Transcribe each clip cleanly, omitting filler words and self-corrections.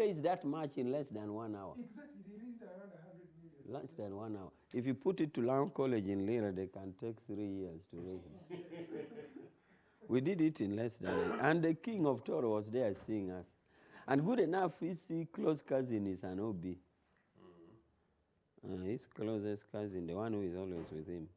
raised that much in less than 1 hour. Exactly, they raised around 100 million. Less than 1 hour. If you put it to Lawn College in Lira, they can take 3 years to raise it. We did it in less than and the king of Toro was there seeing us. And good enough, his close cousin is an OB. His closest cousin, the one who is always with him.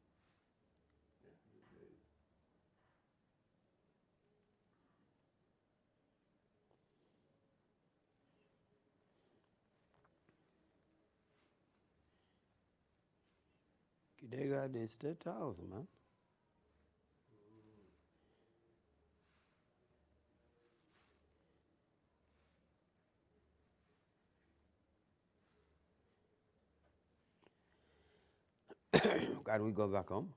They got the State House, man. Can we go back home?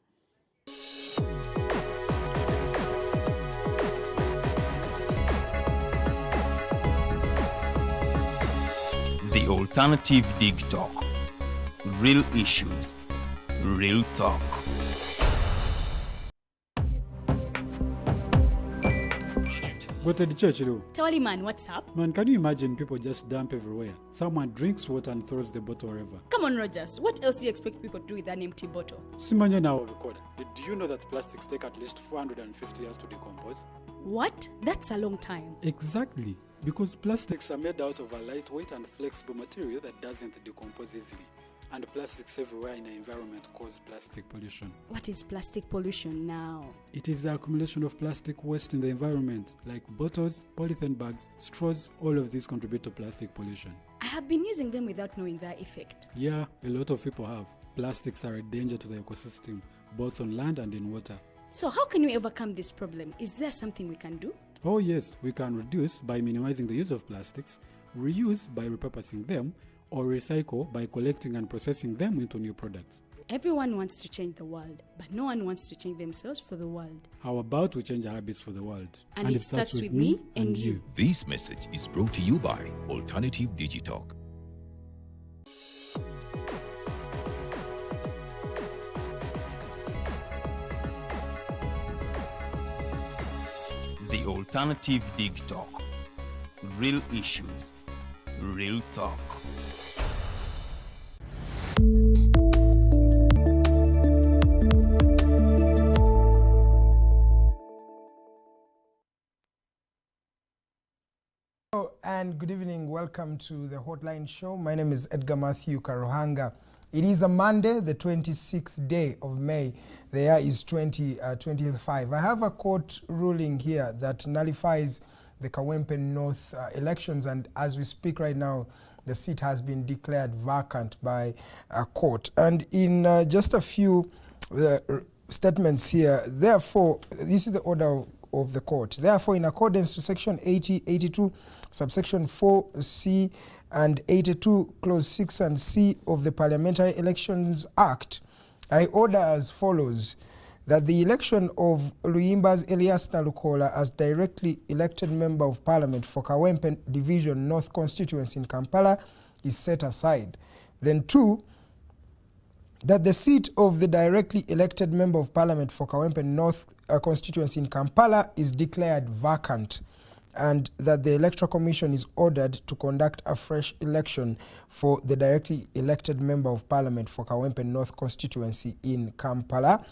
The Alternative Dig Talk. Real issues, real talk. Go to the church, though. Tawali man, what's up? Man, can you imagine people just dump everywhere? Someone drinks water and throws the bottle wherever. Come on, Rogers. What else do you expect people to do with an empty bottle? Simanya now, recorder. Did you know that plastics take at least 450 years to decompose? What? That's a long time. Exactly. Because plastics are made out of a lightweight and flexible material that doesn't decompose easily. And plastics everywhere in the environment cause plastic pollution. What is plastic pollution now? It is the accumulation of plastic waste in the environment, like bottles, polythene bags, straws. All of these contribute to plastic pollution. I have been using them without knowing their effect. Yeah, a lot of people have. Plastics are a danger to the ecosystem, both on land and in water. So how can we overcome this problem? Is there something we can do? Oh yes, we can reduce by minimizing the use of plastics, reuse by repurposing them, or recycle by collecting and processing them into new products. Everyone wants to change the world, but no one wants to change themselves for the world. How about we change our habits for the world? And it starts with me and you. This message is brought to you by Alternative Digitalk. The Alternative Dig Talk. Real issues, real talk. And good evening, welcome to the Hotline Show. My name is Edgar Matthew Karuhanga. It is a Monday, the 26th day of May. The year is 2025. I have a court ruling here that nullifies the Kawempe North elections, and as we speak right now, the seat has been declared vacant by a court. And in just a few statements here, therefore, this is the order of the court. Therefore, in accordance to section 80, 82, subsection 4C and 82, clause 6 and C of the Parliamentary Elections Act, I order as follows: that the election of Luimba's Elias Nalukoola as directly elected Member of Parliament for Kawempe Division North Constituency in Kampala is set aside. Then 2, that the seat of the directly elected Member of Parliament for Kawempe North Constituency in Kampala is declared vacant, and that the Electoral Commission is ordered to conduct a fresh election for the directly elected Member of Parliament for Kawempe North Constituency in Kampala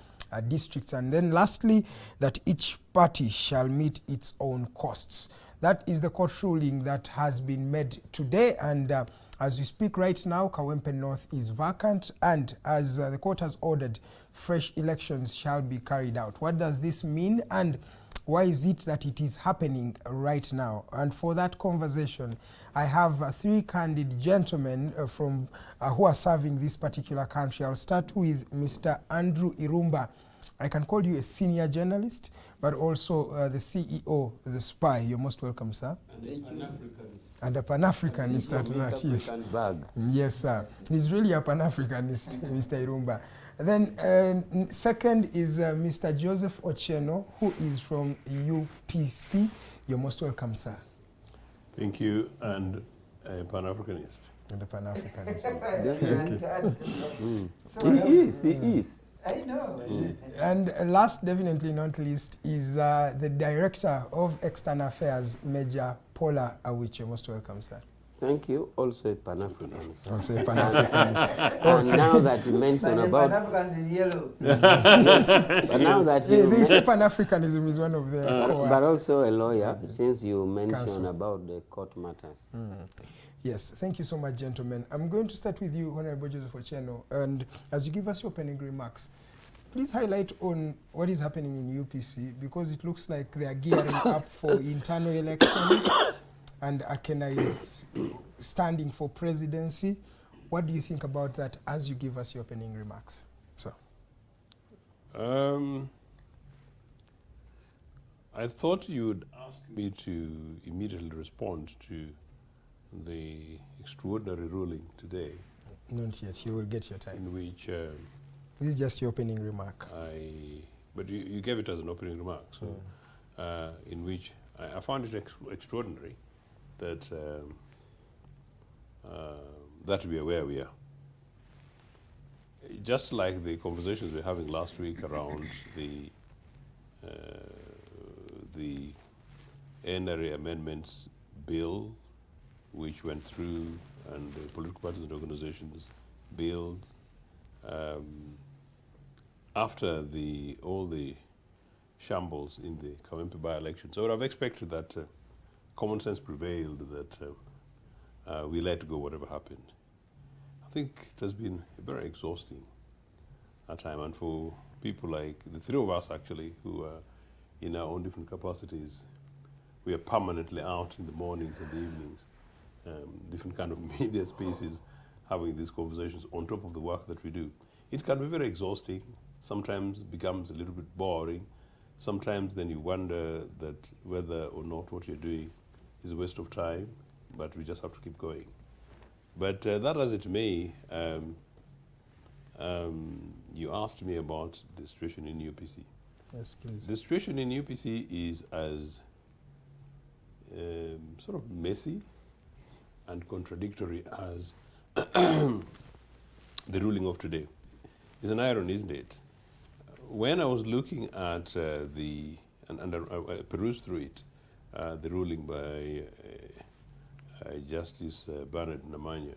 districts. And then lastly, that each party shall meet its own costs. That is the court ruling that has been made today, and as we speak right now, Kawempe North is vacant, and as the court has ordered, fresh elections shall be carried out. What does this mean, and why is it that it is happening right now? And for that conversation, I have 3 candid gentlemen from who are serving this particular country. I'll start with Mr. Andrew Irumba. I can call you a senior journalist, but also the CEO, TheSpy. You're most welcome, sir. And a Pan-Africanist at that, yes. Yes, sir. He's really a Pan-Africanist, Mr. Irumba. Then second is Mr. Joseph Ochieno, who is from UPC. You're most welcome, sir. Thank you, and a Pan-Africanist. And a Pan-Africanist. He is. I know. And last, definitely not least, is the Director of External Affairs, Major Pollar Awich. You're most welcome, sir. Thank you. Also a Pan-Africanist. Also a Pan-Africanist. And now that you mention about... Pan-Africans in yellow. Yes, but now that you... They say Pan-Africanism is one of their core... But also a lawyer, since you mentioned Counsel. about the court matters. Yes, thank you so much, gentlemen. I'm going to start with you, Honorable Joseph Ochieno, and as you give us your opening remarks, please highlight on what is happening in UPC, because it looks like they are gearing up for internal elections, and Akena is standing for presidency. What do you think about that as you give us your opening remarks? So, I thought you would ask me to immediately respond to the extraordinary ruling today, not yet. You will get your time. in which This is just your opening remark. but you gave it as an opening remark, so in which I found it extraordinary that that we are where we are. Just like the conversations we were having last week around the NRM amendments bill, which went through, and the political parties and organizations bills, after all the shambles in the Kawempe by-elections. I would have expected that common sense prevailed, that we let go whatever happened. I think it has been very exhausting at time, and for people like the three of us actually, who are in our own different capacities, we are permanently out in the mornings and the evenings, different kind of media spaces, having these conversations on top of the work that we do. It can be very exhausting. Sometimes it becomes a little bit boring. Sometimes then you wonder that whether or not what you're doing is a waste of time, but we just have to keep going. But that as it may, you asked me about the situation in UPC. Yes, please. The situation in UPC is as sort of messy and contradictory as the ruling of today. It's an irony, isn't it? When I was looking at and I perused through it, the ruling by Justice Bernard Namanya,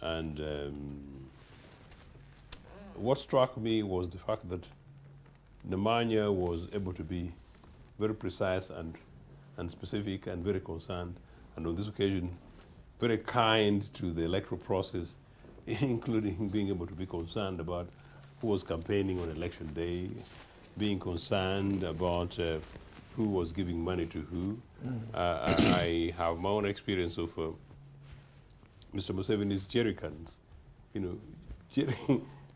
and what struck me was the fact that Namanya was able to be very precise and specific and very concerned, and on this occasion very kind to the electoral process, including being able to be concerned about who was campaigning on election day, being concerned about who was giving money to who. I have my own experience of Mr. Museveni's jerrycans,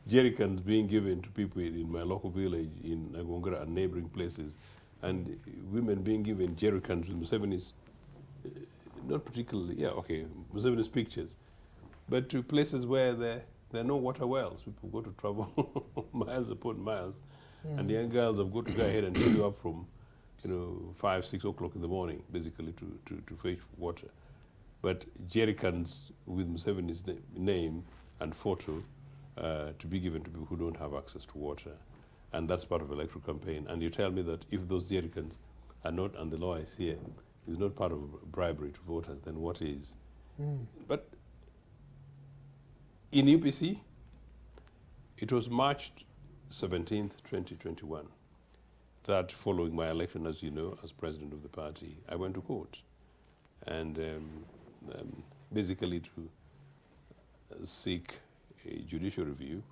jerrycans being given to people in my local village in Agongara and neighboring places, and women being given jerrycans with Museveni's, not particularly, Museveni's pictures, but to places where there are no water wells. People go to travel miles upon miles, and the young girls have got to go ahead and take you up from 5, 6 o'clock in the morning, basically, to fetch water. But jerrycans with Museveni's name and photo to be given to people who don't have access to water. And that's part of the electoral campaign. And you tell me that if those jerrycans are not, and the law is here, is not part of bribery to voters, then what is? But in UPC, it was March 17th, 2021, that following my election, as you know, as president of the party, I went to court. And basically to seek a judicial review.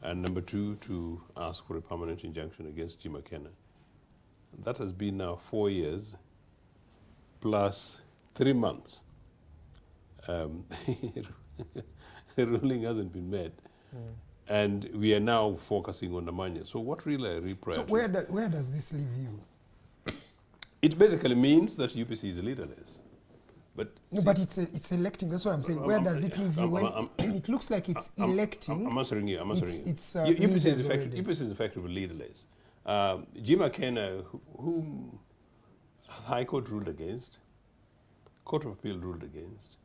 And number 2, to ask for a permanent injunction against Jim Akena. That has been now 4 years plus 3 months. The ruling hasn't been made. And we are now focusing on Namanya. So what really I reprioritize? So where does this leave you? It basically means that UPC is leaderless. But no, but it's electing. That's what I'm saying. Where does it leave you when it looks like it's electing? I'm answering you. UPC UPC is effectively leaderless. Jim Akena, whom High Court ruled against, Court of Appeal ruled against,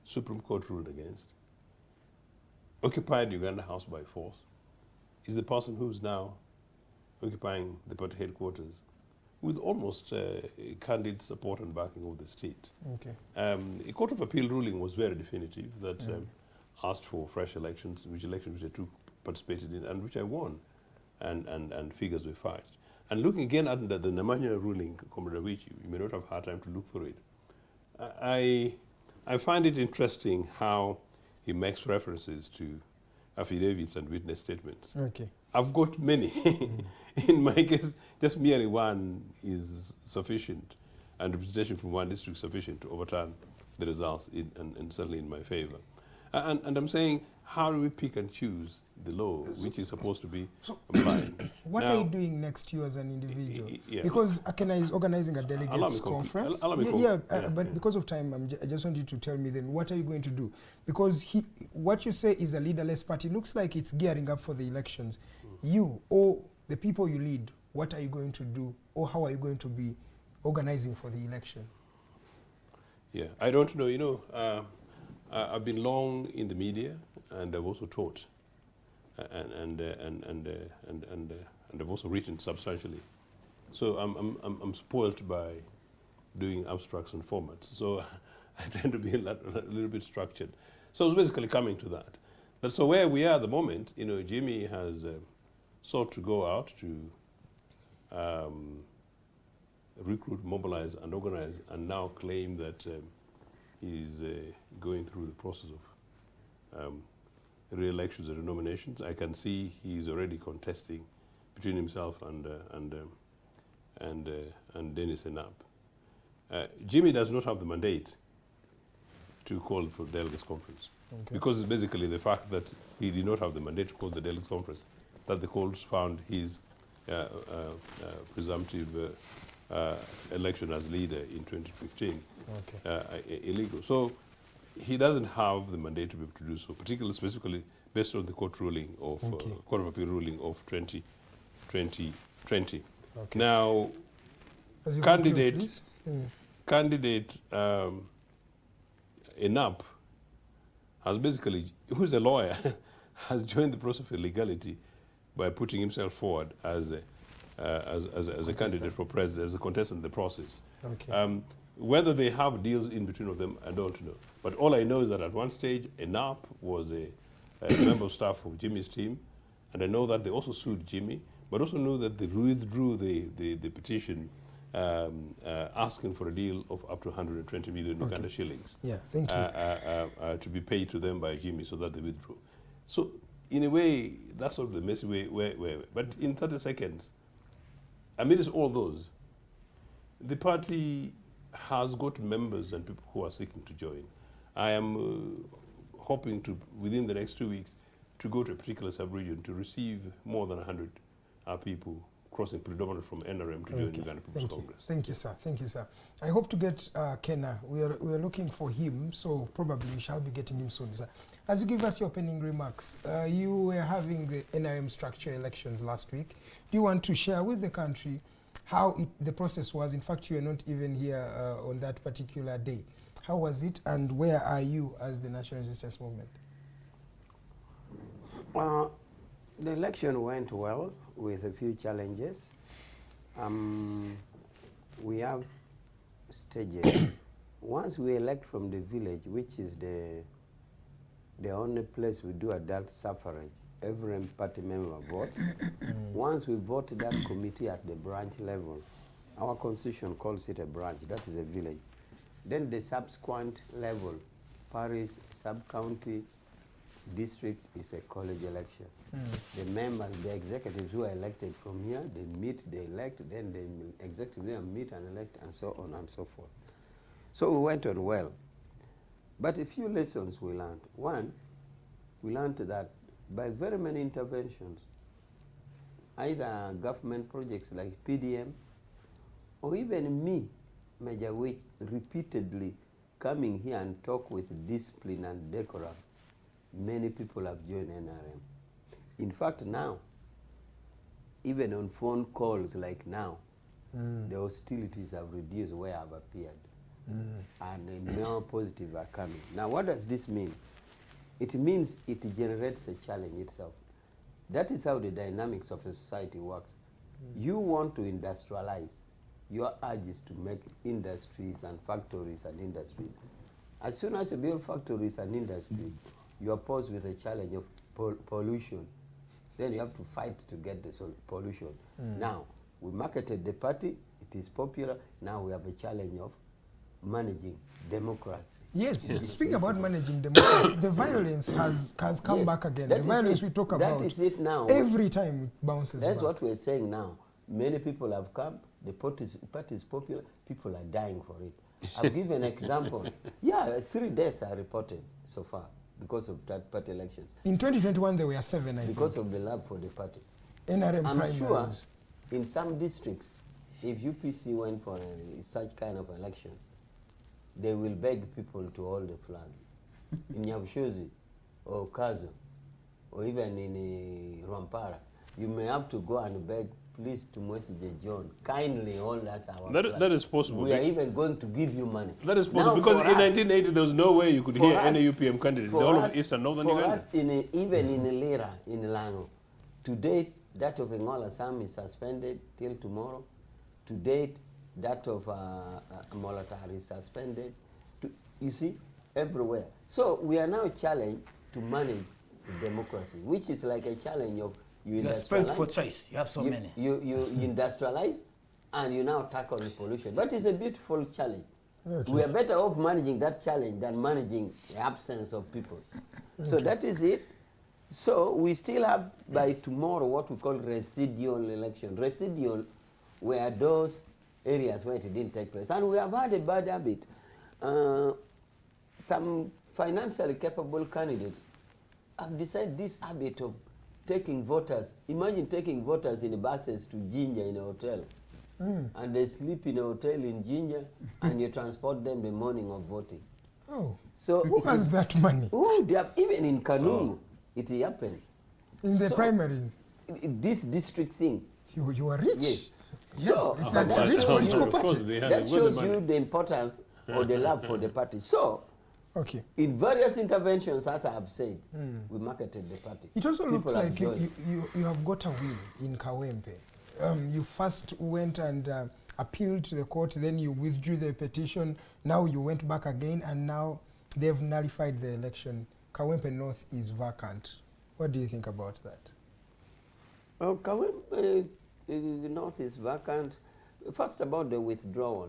Supreme Court ruled against, occupied Uganda House by force, is the person who's now occupying the party headquarters with almost candid support and backing of the state. Okay. A Court of Appeal ruling was very definitive that asked for fresh elections, which I too participated in, and which I won, and figures were filed. And looking again at the Namanya ruling, Comrade Awich, you may not have had time to look through it. I find it interesting how he makes references to affidavits and witness statements. Okay. I've got many. In my case, just merely one is sufficient, and representation from one district sufficient to overturn the results and certainly in my favor. And I'm saying, how do we pick and choose the law which is supposed to be applied? What now, are you doing next year as an individual? Yeah. Because Akena is organizing a delegates conference. But because of time, I just want you to tell me then, what are you going to do? Because what you say is a leaderless party. Looks like it's gearing up for the elections. You or the people you lead, what are you going to do, or how are you going to be organizing for the election? Yeah, I don't know. You know, I've been long in the media, and I've also taught, and I've also written substantially. So I'm spoilt by doing abstracts and formats. So I tend to be a little bit structured. So it's basically coming to that. But so where we are at the moment, you know, Jimmy has sought to go out to recruit, mobilize, and organize, and now claim that he's going through the process of re-elections and nominations. I can see he's already contesting between himself and Dennis Enap. Jimmy does not have the mandate to call for delegates conference, because it's basically the fact that he did not have the mandate to call the delegates conference that the courts found his presumptive election as leader in 2015 illegal. So he doesn't have the mandate to be able to do so, particularly specifically based on the court ruling of Court of Appeal ruling of 2020. Okay. Now, candidate Enap has basically, who's a lawyer, has joined the process of illegality by putting himself forward as a candidate for president, as a contestant in the process. Okay. Whether they have deals in between of them, I don't know. But all I know is that at one stage, Enap was a member of staff of Jimmy's team, and I know that they also sued Jimmy, but also know that they withdrew the petition asking for a deal of up to 120 million Uganda shillings. Yeah, thank you. To be paid to them by Jimmy, so that they withdrew. So in a way, that's sort of the messy way where. But in 30 seconds, amidst all those, the party has got members and people who are seeking to join. I am hoping to, within the next 2 weeks, to go to a particular sub-region to receive more than 100 people crossing predominantly from NRM to join Uganda People's Congress. Thank you, sir. Thank you, sir. I hope to get Kenna. We are looking for him, so probably we shall be getting him soon, sir. As you give us your opening remarks, you were having the NRM structure elections last week. Do you want to share with the country how the process was? In fact, you were not even here on that particular day. How was it, and where are you as the National Resistance Movement? The election went well with a few challenges. We have stages. Once we elect from the village, which is the only place we do adult suffrage, every party member votes. Once we vote that committee at the branch level, our constitution calls it a branch, that is a village. Then the subsequent level, parish, sub-county, district is a college election. The members, the executives who are elected from here, they meet, they elect, then the executives then meet and elect, and so on and so forth. So we went on well. But a few lessons we learned. One, we learned that by very many interventions, either government projects like PDM, or even me, Major Awich, repeatedly coming here and talk with discipline and decorum, many people have joined NRM. In fact, now, even on phone calls like now, the hostilities have reduced where I've appeared. And more positive are coming. Now, what does this mean? It means it generates a challenge itself. That is how the dynamics of a society works. You want to industrialize. your urge is to make industries and factories and industries. As soon as you build factories and industries, you are posed with a challenge of pollution. Then you have to fight to get the pollution. Now, we marketed the party, it is popular, now we have a challenge of managing democracy. Yes, speaking about managing democracy, the violence has come back again. The violence we talk about, that is it now. Every time it bounces That's back. what we're saying now. Many people have come, the party is popular, people are dying for it. I'll give an example. Yeah, 3 deaths are reported so far because of that party elections. In 2021, there were 7, I Because think. of the love for the party. NRM I'm primaries. sure in some districts, if UPC went for such kind of election, they will beg people to hold the flag. In Nyabushozi or Kazo or even in Rwampara, you may have to go and beg, please, to Mwesije John, kindly hold us our flag. That is possible. We are even going to give you money. That is possible, Now, because in for us, 1980 there was no way you could hear us- any UPM candidate in the whole of Eastern Northern for Uganda. us, even in Lira, in Lango, to date, that of Ngola Sam is suspended till tomorrow. To date, that of Molatar is suspended. You see, everywhere. So we are now challenged to manage the democracy, which is like a challenge of you You are spread for industrialize. choice. You have so many. You industrialize, and you now tackle the pollution. But it's a beautiful challenge. Okay. We are better off managing that challenge than managing the absence of people. So that is it. So we still have by tomorrow what we call residual election. Residual were those areas where it didn't take place. And we have had a bad habit. Some financially capable candidates have decided this habit of taking voters. Imagine taking voters in buses to Jinja in a hotel. And they sleep in a hotel in Jinja, and you transport them the morning of voting. Oh, So who has that money? Oh, they have, even in Kanungu, it happened. In the So- primaries? This district thing. You are rich. Yes. Yeah, So it's that a rich shows political you- Of course, party. they have that got the shows money. you the importance or the love for the party. So, Okay. in various interventions, as I have said, we marketed the party. It also People looks have like you joined. have got a win in Kawempe. You first went and appealed to the court, then you withdrew the petition, now you went back again, and now they've nullified the election. Kawempe North is vacant. What do you think about that? Well, the North is vacant. First, about the withdrawal.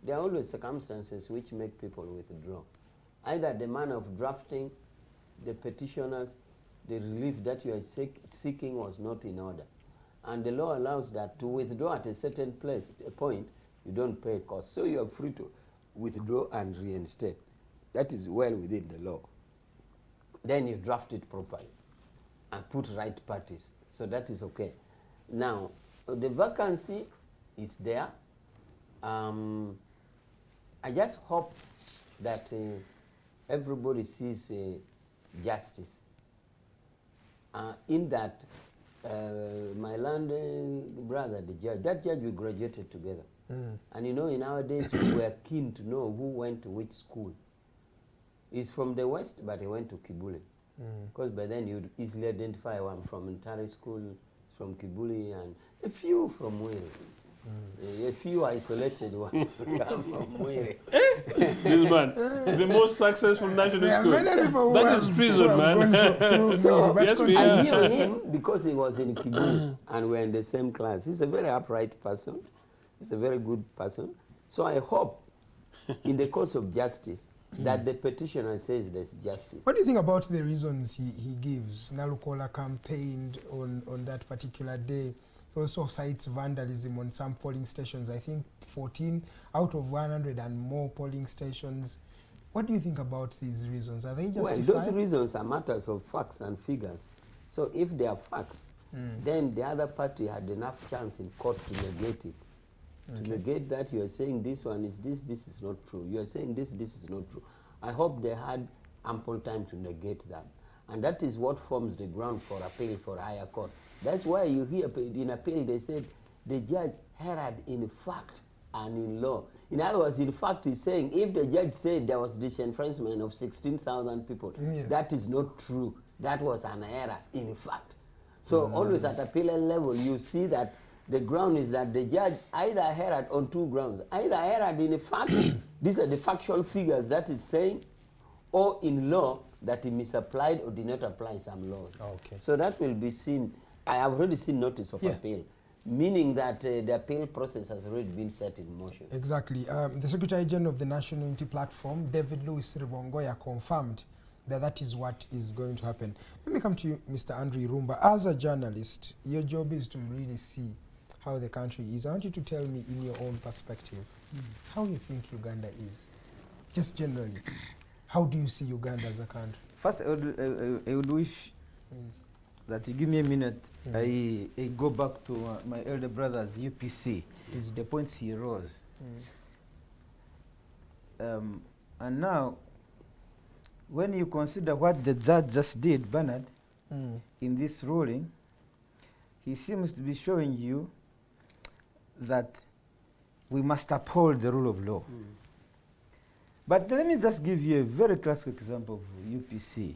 There are always circumstances which make people withdraw. Either the manner of drafting, the petitioners, the relief that you are seeking was not in order. And the law allows that to withdraw at a certain place, a point, you don't pay costs. So you are free to withdraw and reinstate. That is well within the law. Then you draft it properly and put right parties. So that is okay. Now, the vacancy is there. I just hope that everybody sees justice. In that, my land brother, the judge, that judge, we graduated together. And you know, in our days, we were keen to know who went to which school. He's from the West, but he went to Kibuli. Because by then you'd easily identify one from Ntari School, from Kibuli, and a few from Mwiri. A few isolated ones come from Mwiri. This man, the most successful national There are school. many people who That is have- treason, who have man. gone through So, Mwiri, but yes, we continue. I are. knew him because he was in Kibuli and we're in the same class. He's a very upright person. He's a very good person. So I hope, in the course of justice, that the petitioner says there's justice. What do you think about the reasons he gives? Nalukoola campaigned on that particular day. He also cites vandalism on some polling stations. I think 14 out of 100 and more polling stations. What do you think about these reasons? Are they justified? Well, those reasons are matters of facts and figures. So if they are facts, then the other party had enough chance in court to negate it. To negate that, you are saying this one is this is not true. You are saying this is not true. I hope they had ample time to negate that. And that is what forms the ground for appeal for higher court. That's why you hear in appeal they said the judge erred in fact and in law. In other words, in fact, he's saying if the judge said there was disenfranchisement of 16,000 people, Yes. that is not true. That was an error in fact. So always at appellate level, you see that the ground is that the judge either erred on two grounds. Either erred in a fact, these are the factual figures that is saying, or in law that he misapplied or did not apply some laws. Okay. So that will be seen. I have already seen notice of appeal, meaning that the appeal process has already been set in motion. Exactly. The Secretary General of the National Unity Platform, David Louis Ribongoya, confirmed that that is what is going to happen. Let me come to you, Mr. Andrew Irumba. As a journalist, your job is to really see how the country is. I want you to tell me in your own perspective, how you think Uganda is, just generally. How do you see Uganda as a country? First, I would wish that you give me a minute. I go back to my elder brother's UPC, the points he rose. And now, when you consider what the judge just did, Bernard, in this ruling, he seems to be showing you that we must uphold the rule of law. But let me just give you a very classic example of UPC.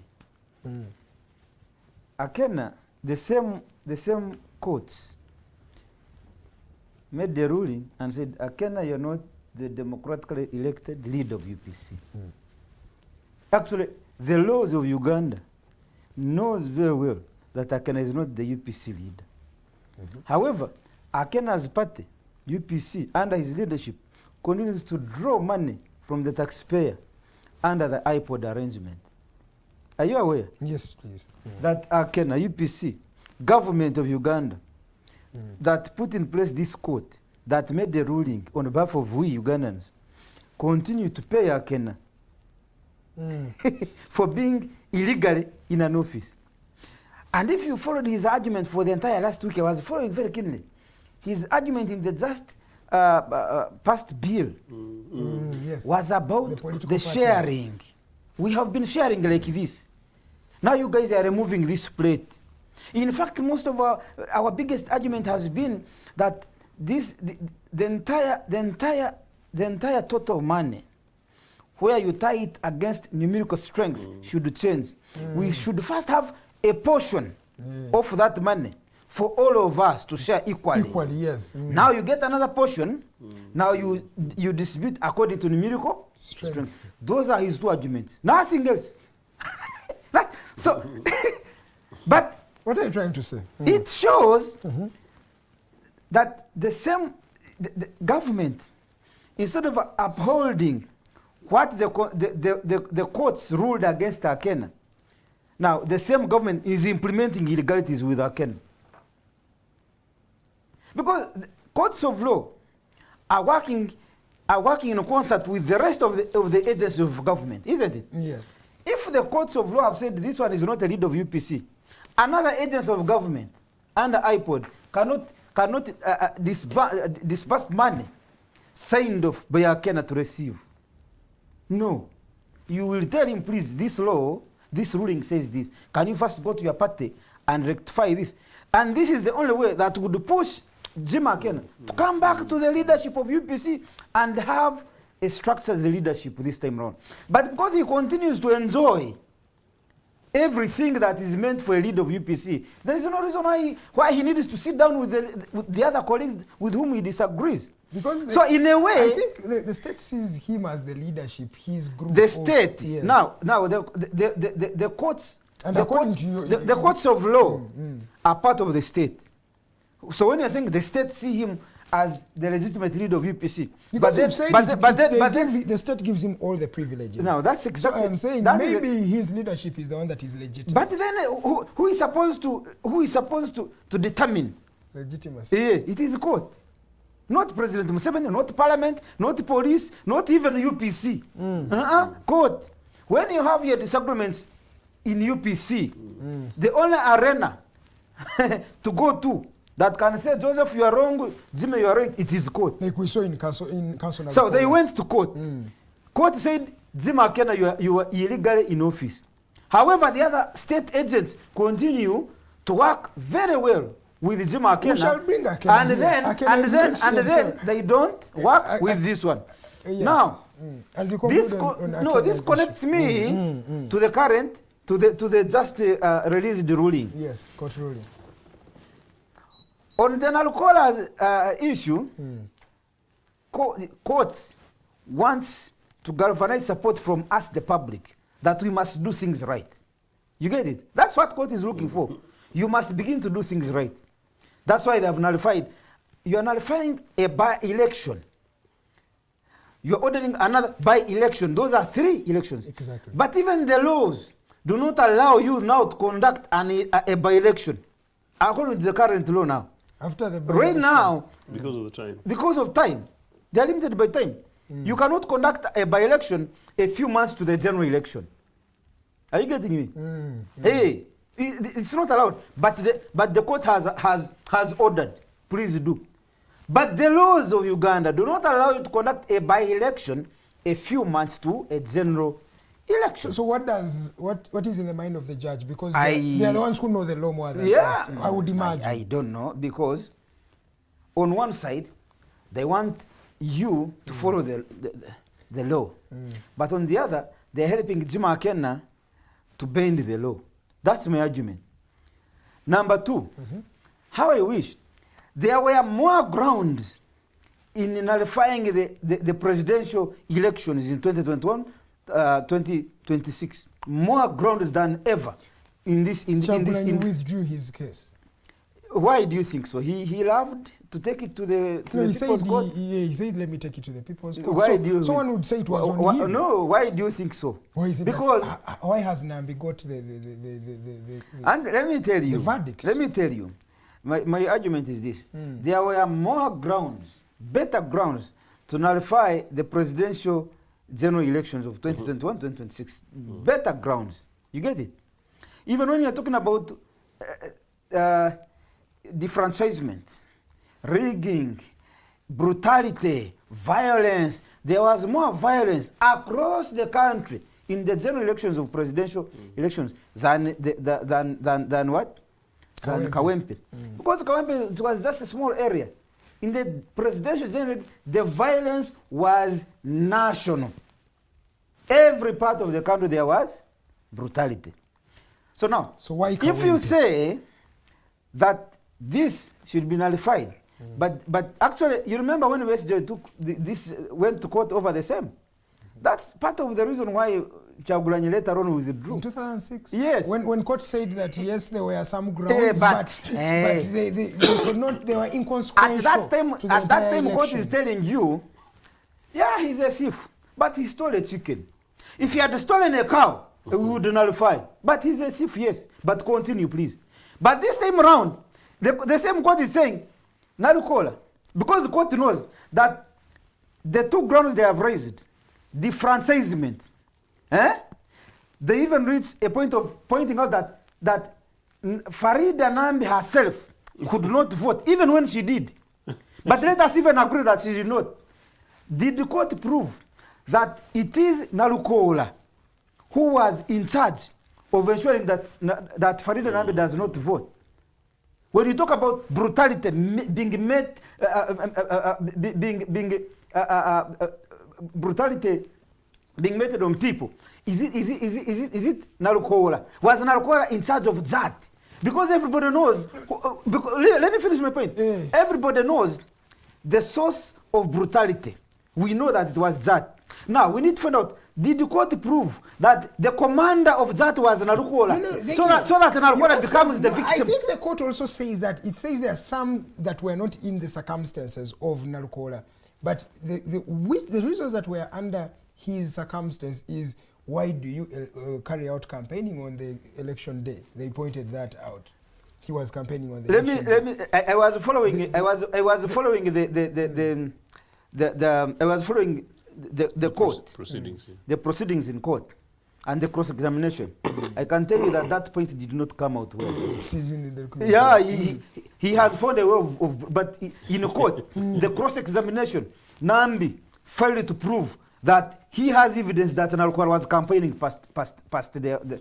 Akena, the same courts made the ruling and said, Akena, you're not the democratically elected leader of UPC. Actually, the laws of Uganda knows very well that Akena is not the UPC leader. However, Akena's party, UPC, under his leadership, continues to draw money from the taxpayer under the iPod arrangement. Are you aware? Yes, please. That Akena, UPC, government of Uganda, that put in place this court, that made the ruling on behalf of we Ugandans, continue to pay Akena for being illegally in an office. And if you followed his argument for the entire last week, I was following very keenly. His argument in the just past bill was about the sharing. We have been sharing like this. Now you guys are removing this plate. In fact, most of our biggest argument has been that the entire total money, where you tie it against numerical strength, should change. We should first have a portion of that money for all of us to share equally. Equally, yes. Now you get another portion. Now you distribute according to numerical strength. Those are his two arguments. Nothing else. So, but what are you trying to say? It shows that the government, instead of upholding what the courts ruled against Akena, now the same government is implementing illegalities with Akena. Because courts of law are working in concert with the rest of the agencies of government, isn't it? Yes. If the courts of law have said this one is not a lead of UPC, another agency of government under iPod cannot disburse money signed off by Akena to receive. No. You will tell him, please, this law, this ruling says this. Can you first go to your party and rectify this? And this is the only way that would push Jim Akena to come back to the leadership of UPC and have a structured leadership this time around. But because he continues to enjoy everything that is meant for a leader of UPC, there is no reason why he needs to sit down with the other colleagues with whom he disagrees. Because so in a way, I think the state sees him as the leadership, his group. The state, yes. now the courts, and the courts of law are part of the state. So when you're saying the state see him as the legitimate leader of UPC, because the state gives him all the privileges. No, that's exactly. So I'm saying maybe his leadership is the one that is legitimate. But then who is supposed to determine legitimacy? Yeah, it is the court, not President Museveni, not Parliament, not police, not even UPC. Court. When you have your disagreements in UPC, the only arena to go to that can say, Joseph, you are wrong, Jimmy, you are right, it is court. Like we saw in council. So they went to court. Court said, Jimmy Akena, you are illegally in office. However, the other state agents continue to work very well with Jimmy Akena. We shall bring Akena and then they don't work with this one. Yes. Now, as you this connects me to the current, to the just released ruling. Yes, court ruling. On the Nalukoola issue, court wants to galvanize support from us, the public, that we must do things right. You get it? That's what court is looking for. You must begin to do things right. That's why they have nullified. You are nullifying a by-election. You are ordering another by-election. Those are 3 elections. Exactly. But even the laws do not allow you now to conduct a by-election, according to the current law now. After the Right now, Because of the time. because of time, they are limited by time. You cannot conduct a by-election a few months to the general election. Are you getting me? Hey, it's not allowed. But the court has ordered, please do. But the laws of Uganda do not allow you to conduct a by-election a few months to a general election. So what is in the mind of the judge? Because I- they are the ones who know the law more than Yeah. us. I would imagine. I don't know, because on one side, they want you to follow the law. But on the other, they're helping Juma Kenna to bend the law. That's my argument. Number 2, how I wish there were more grounds in nullifying the presidential elections in 2021, 2026. More grounds than ever in this. Chagulanyi withdrew his case. Why do you think so? He loved to take it to the No, he People's said, Court. he said, let me take it to the People's Court. Why So do you? someone would say it was on him. No, why do you think so? Why is it Because that, why has Nambi got the and let me tell you, verdict? Let me tell you, my argument is this: there were more grounds, better grounds, to nullify the presidential general elections of 2021, 2026. Better grounds. You get it? Even when you are talking about defranchisement, rigging, brutality, violence, there was more violence across the country in the general elections of presidential elections than what? Than Kawempe. Because Kawempe, it was just a small area. In the presidential general, the violence was national. Every part of the country there was brutality. So now, So why if you Kawempe? say that this should be nullified, but actually, you remember when WSJ took this went to court over the same? That's part of the reason why Chagulanyi later on withdrew. In 2006? Yes. When court said that, yes, there were some grounds, but they could not, they were inconsequential At that time, to the entire court is election. telling you, yeah, he's a thief, but he stole a chicken. If he had stolen a cow, we would nullify. But he's a thief, yes. But continue, please. But this time around, the same court is saying, Nalukoola, because the court knows that the 2 grounds they have raised, defranchisement, they even reached a point of pointing out that Farida Nambi herself could not vote, even when she did. But let us even agree that she did not. Did the court prove that it is Nalukoola who was in charge of ensuring that Farida Nambi does not vote? When you talk about brutality being met, brutality being meted on people, is it Nalukoola? Was Nalukoola in charge of that? Because everybody knows. Let me finish my point. Everybody knows the source of brutality. We know that it was that. Now we need to find out. Did the court prove that the commander of that was Nalukoola? So that Nalukoola becomes the victim? I think the court also says that it says there are some that were not in the circumstances of Nalukoola, but the reasons that were under his circumstance is, why do you carry out campaigning on the election day? They pointed that out. He was campaigning on the election day. I was following. I was following the court Proceedings. the proceedings in court and the cross-examination. I can tell you that point did not come out well. Season in the Yeah, he has found a way but in court, the cross-examination, Nambi failed to prove that he has evidence that Nalukoola was campaigning past the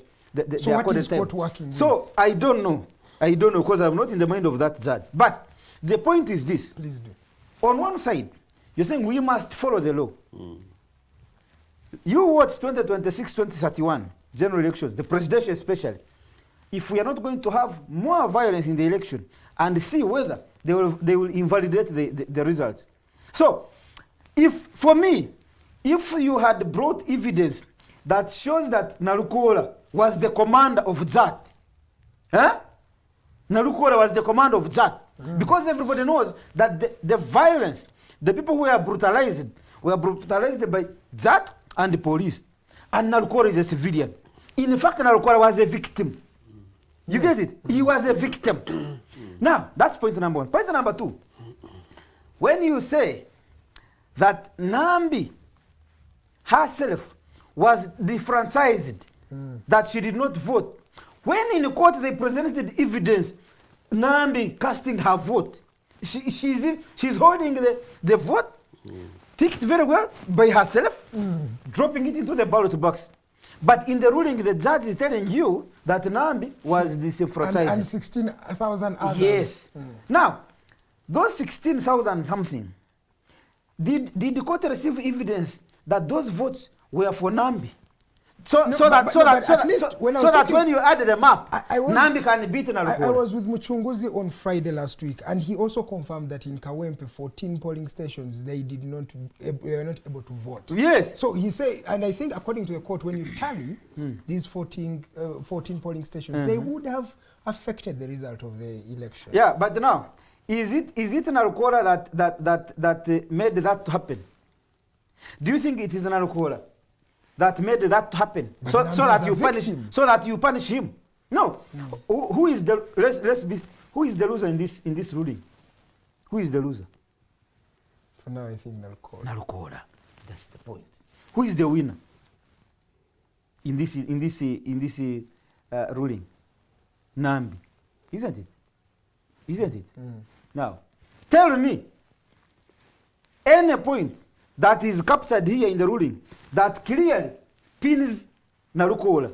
So what accorded is time. court working with? So I don't know because I'm not in the mind of that judge. But the point is this. Please do. On one side, you're saying we must follow the law. You watch 2026, 2031 general elections, the presidential especially. If we are not going to have more violence in the election and see whether they will invalidate the results. So, for me, if you had brought evidence that shows that Nalukoola was the commander of that, Nalukoola was the commander of that, because everybody knows that the violence, the people who were brutalized by that and the police, and Nalukoola is a civilian. In fact, Nalukoola was a victim. You get it? He was a victim. Now, that's point number one. Point number two, when you say that Nambi herself was defranchised, that she did not vote, when in court they presented evidence, Nambi casting her vote, she's holding the vote, ticked very well by herself, dropping it into the ballot box. But in the ruling, the judge is telling you that Nambi was disenfranchised. And 16,000 others. Yes. Now, those 16,000 something, did the court receive evidence that those votes were for Nambi? So that when you add them up, Nambi can beat Nalukoola. I was with Muchunguzi on Friday last week, and he also confirmed that in Kawempe, 14 polling stations, they were not able to vote. Yes. So he said, and I think according to the court, when you tally these 14 polling stations, they would have affected the result of the election. Yeah, but now, is it Nalukoola that made that happen? Do you think it is Nalukoola that made that happen, so that you punish him? No. Who is the who is the loser in this ruling? Who is the loser? For now, I think Nalukoola. Nalukoola. That's the point. Who is the winner in this ruling? Nambi, isn't it? Isn't it? Now, tell me any point that is captured here in the ruling that clearly pins Nalukoola.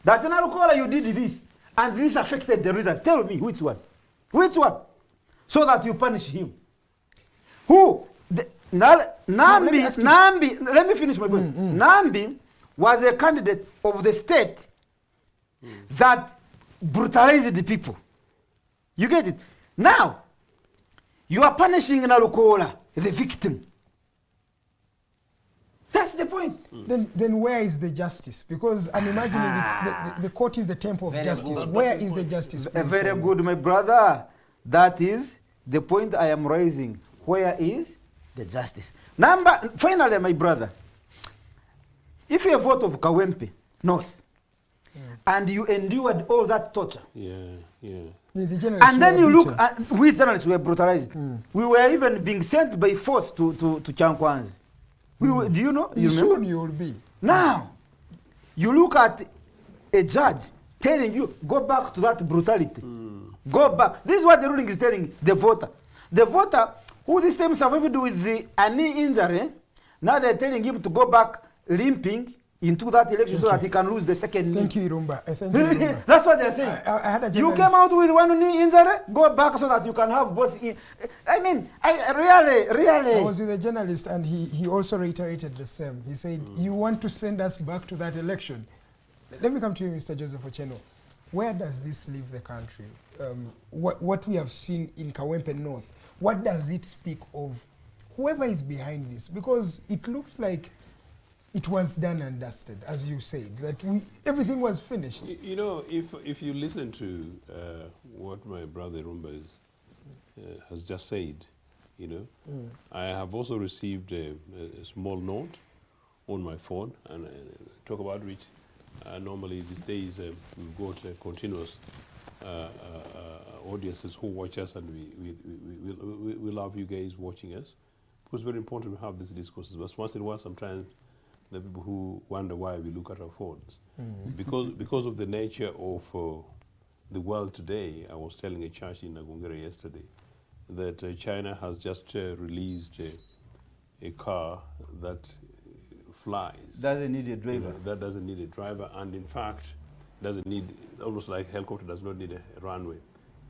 That Nalukoola, you did this, and this affected the result. Tell me which one. Which one? So that you punish him. Who? Nambi, let me finish my point. Nambi was a candidate of the state that brutalized the people. You get it? Now, you are punishing Nalukoola, the victim. That's the point. Then where is the justice? Because I'm imagining it's the court is the temple of justice. Where is the justice? Very good, my brother. That is the point I am raising. Where is the justice? Finally, my brother, if you vote of Kawempe North, and you endured all that torture, and then you look at, we journalists were brutalized. We were even being sent by force to Chankwanzi. Do you know? Soon you will be. Now, you look at a judge telling you, go back to that brutality. Go back. This is what the ruling is telling the voter. The voter, who this time survived with a knee injury, now they're telling him to go back limping into that election so that he can lose the second knee. Thank you, Irumba. Thank you, Irumba. That's what they're saying. I had a you came out with one knee injury, go back so that you can have both. I mean, really. I was with a journalist, and he also reiterated the same. He said, you want to send us back to that election. Let me come to you, Mr. Joseph Ochieno. Where does this leave the country? What we have seen in Kawempe North, what does it speak of whoever is behind this? Because it looked like it was done and dusted, as you said, that everything was finished. You know, if you listen to what my brother Irumba has just said, you know, I have also received a small note on my phone, and talk about which normally these days we've got continuous audiences who watch us, and we love you guys watching us. It's very important to have these discourses, but once in a while, sometimes the people who wonder why we look at our phones. Because of the nature of the world today. I was telling a church in Nagongere yesterday that China has just released a car that flies. Doesn't need a driver. That doesn't need a driver, and in fact, doesn't need, almost like helicopter does not need a runway.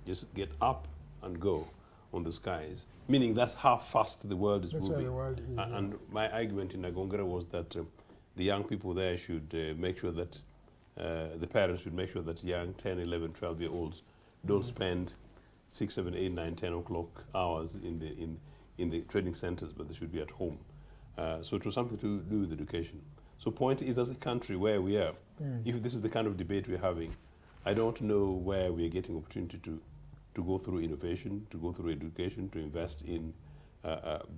Just get up and go on the skies, meaning that's how fast the world is moving. That's why the world is. And my argument in Nagongere was that the young people there should make sure that the parents should make sure that young 10, 11, 12-year-olds don't spend 6, 7, 8, 9, 10 o'clock hours in the training centers, but they should be at home. So it was something to do with education. So point is, as a country where we are, if this is the kind of debate we're having, I don't know where we are getting opportunity to go through innovation, to go through education, to invest in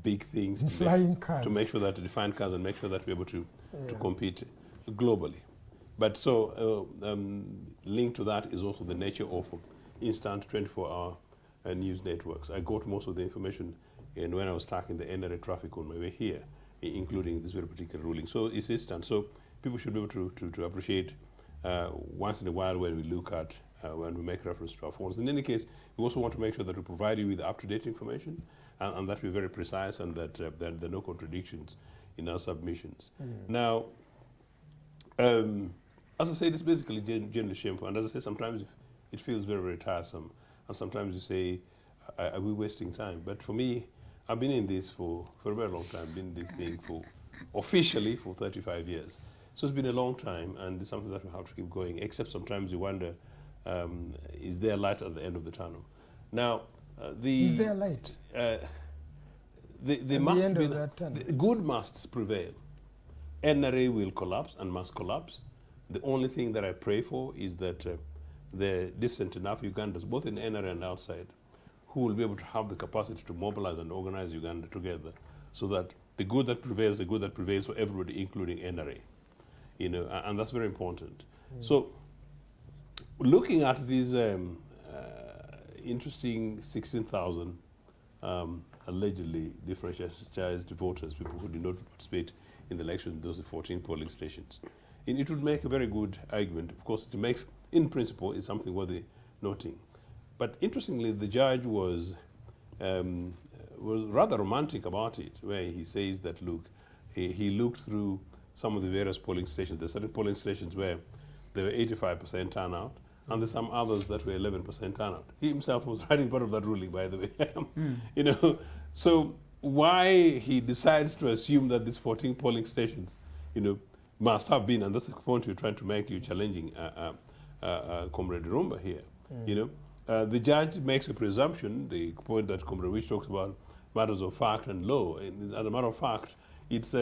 big things, to make sure that to define cars and make sure that we're able to compete globally. But so linked to that is also the nature of instant 24-hour news networks. I got most of the information and when I was tracking the NRA traffic on my way here, including this very particular ruling. So it's instant. So people should be able to appreciate once in a while when we look at, when we make reference to our phones. In any case, we also want to make sure that we provide you with up-to-date information and that we're very precise and that there are no contradictions in our submissions. Now, as I say, it's basically generally shameful. And as I say, sometimes it feels very, very tiresome. And sometimes you say, are we wasting time? But for me, I've been in this for a very long time, been in this thing officially for 35 years. So it's been a long time, and it's something that we have to keep going, except sometimes you wonder, is there light at the end of the tunnel? Now, is there light? The good must prevail. NRA will collapse and must collapse. The only thing that I pray for is that the decent enough Ugandans, both in NRA and outside, who will be able to have the capacity to mobilize and organize Uganda together so that the good that prevails for everybody, including NRA. You know, and that's very important. So looking at these interesting 16,000 allegedly differentialized voters, people who did not participate in the election, those 14 polling stations, it would make a very good argument. Of course, it makes, in principle, is something worthy noting. But interestingly, the judge was rather romantic about it, where he says that, look, he looked through some of the various polling stations. There are certain polling stations where there were 85% turnout, and there's some others that were 11% turnout. He himself was writing part of that ruling, by the way. You know, so why he decides to assume that these 14 polling stations, you know, must have been, and that's the point you're trying to make, you challenging Comrade Irumba here, you know. The judge makes a presumption, the point that Comrade Awich talks about matters of fact and law. And as a matter of fact, it's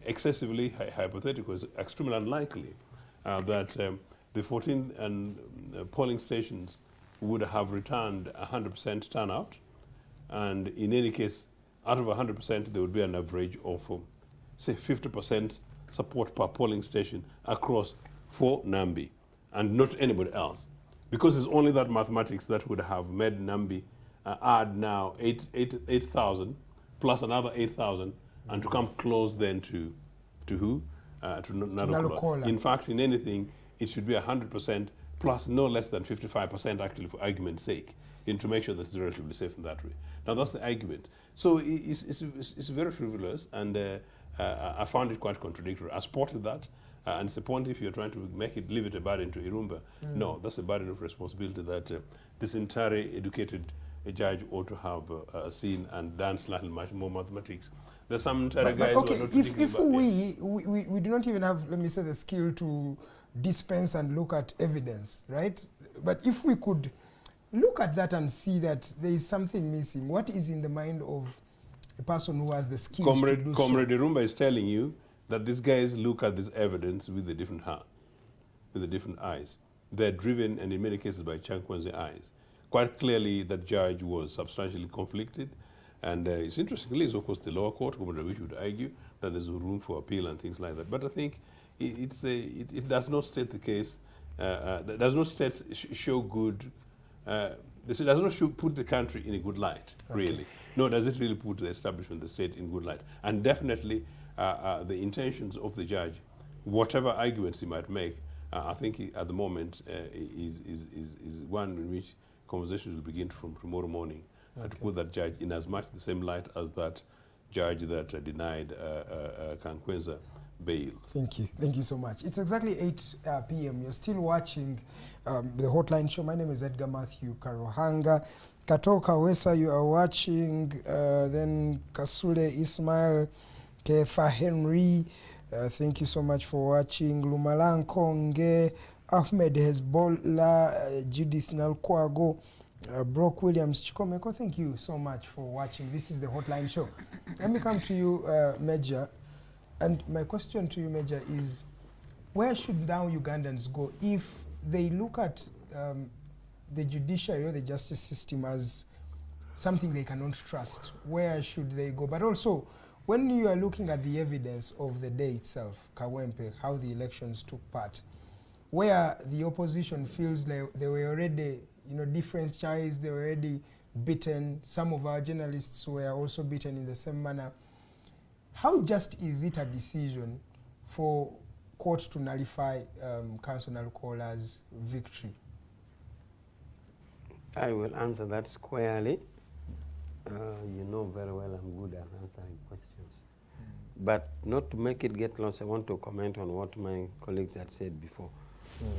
excessively hypothetical. It's extremely unlikely that the 14 polling stations would have returned 100% turnout. And in any case, out of 100%, there would be an average of, say, 50% support per polling station across for Nambi and not anybody else. Because it's only that mathematics that would have made Nambi add now 8,000 plus another 8,000 and to come close then to who? To Nalukoola. In fact, in anything, it should be 100% plus no less than 55% actually, for argument's sake, and to make sure that it's relatively safe in that way. Now, that's the argument. So it's very frivolous, and I found it quite contradictory. I spotted that. And it's a point if you're trying to leave it a burden to Irumba. No, that's a burden of responsibility that this entire educated judge ought to have seen and done slightly much more mathematics. There's some entire guys okay, who are not if we do not even have, let me say, the skill to dispense and look at evidence, right? But if we could look at that and see that there is something missing, what is in the mind of a person who has the skills to do Comrade Irumba is telling you that these guys look at this evidence with a different heart, with a different eyes. They're driven, and in many cases, by Chankwan's eyes. Quite clearly, that judge was substantially conflicted. And it's interestingly, of course, the lower court, we should argue that there's room for appeal and things like that. But I think it does not state the case, does not show good, this does not put the country in a good light, really. Nor does it really put the establishment, the state, in good light. And definitely, the intentions of the judge, whatever arguments he might make, I think at the moment is one in which conversations will begin from tomorrow morning to put that judge in as much the same light as that judge that denied Kankwenza bail. Thank you so much. It's exactly 8 p.m. You're still watching the Hotline Show. My name is Edgar Matthew Karohanga. Katoka Wesa, you are watching. Then Kasule Ismail, Kefa Henry, thank you so much for watching. Lumalan Konge, Ahmed Hezbollah, Judith Nalukoola, Brock Williams, Chikomeko, thank you so much for watching. This is the Hotline Show. Let me come to you, Major. And my question to you, Major, is where should now Ugandans go if they look at the judiciary or the justice system as something they cannot trust? Where should they go? But also, when you are looking at the evidence of the day itself, Kawempe, how the elections took part, where the opposition feels like they were already, differentiated, they were already beaten. Some of our journalists were also beaten in the same manner. How just is it a decision for court to nullify Councillor Nalukoola's victory? I will answer that squarely. You know very well I'm good at answering questions. But not to make it get lost, I want to comment on what my colleagues had said before.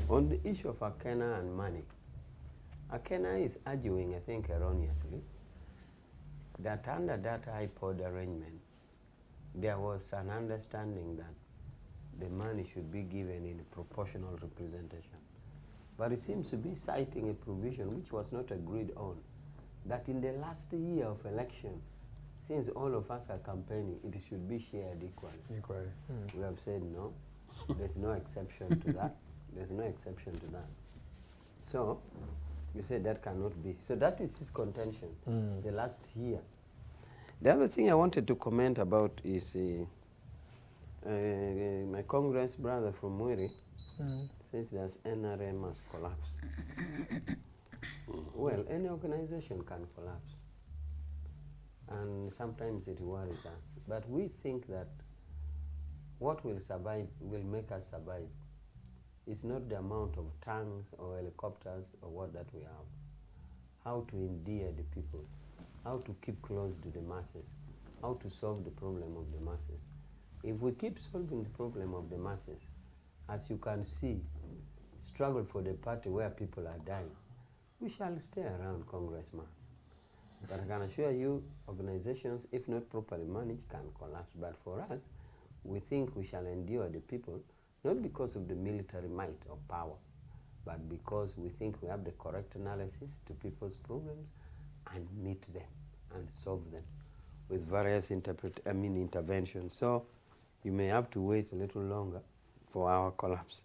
On the issue of Akena and money, Akena is arguing, I think erroneously, that under that iPod arrangement, there was an understanding that the money should be given in proportional representation. But it seems to be citing a provision which was not agreed on, that in the last year of election, since all of us are campaigning, it should be shared equally. We have said no, there's no exception to that. There's no exception to that. So, you say that cannot be. So that is his contention, the last year. The other thing I wanted to comment about is my Congress brother from Mwiri says that NRM has collapsed. Well, any organization can collapse. And sometimes it worries us. But we think that what will survive, will make us survive, is not the amount of tanks or helicopters or what that we have. How to endear the people, how to keep close to the masses, how to solve the problem of the masses. If we keep solving the problem of the masses, as you can see, struggle for the party where people are dying, we shall stay around, Congressman. But I can assure you, organizations, if not properly managed, can collapse. But for us, we think we shall endure the people, not because of the military might or power, but because we think we have the correct analysis to people's problems and meet them and solve them with various interventions. So you may have to wait a little longer for our collapse.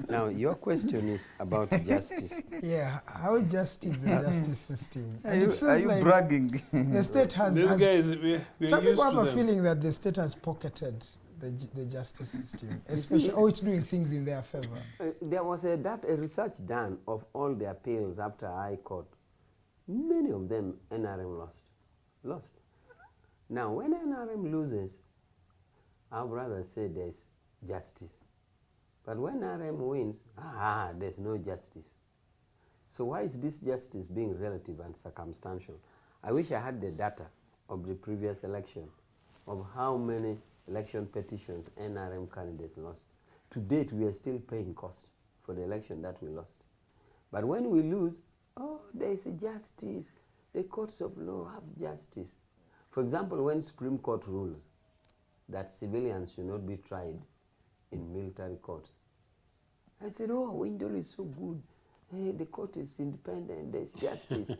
Now, your question is about justice. Yeah, how just is the justice system? And it feels Are you like bragging? the state has... These guys, we're some used people have to a them. feeling that the state has pocketed the justice system, especially, it's doing things in their favor. There was a research done of all the appeals after High Court. Many of them NRM lost. Now, when NRM loses, our brothers say there's justice. But when NRM wins, there's no justice. So why is this justice being relative and circumstantial? I wish I had the data of the previous election, of how many election petitions NRM candidates lost. To date, we are still paying cost for the election that we lost. But when we lose, there is a justice. The courts of law have justice. For example, when Supreme Court rules that civilians should not be tried in military courts, I said, Windle is so good. Hey, the court is independent, there's justice.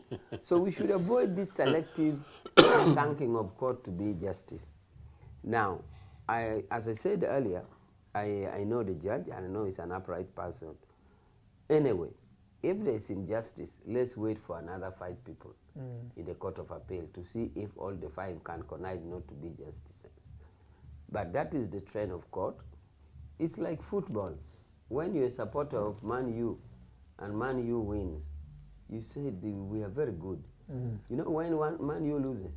So we should avoid this selective thanking of court to be justice. Now, as I said earlier, I know the judge, and I know he's an upright person. Anyway, if there's injustice, let's wait for another 5 people in the Court of Appeal to see if all the 5 can connive not to be justices. But that is the trend of court. It's like football. When you're a supporter of Man U and Man U wins, you say we are very good. You know, when Man U loses,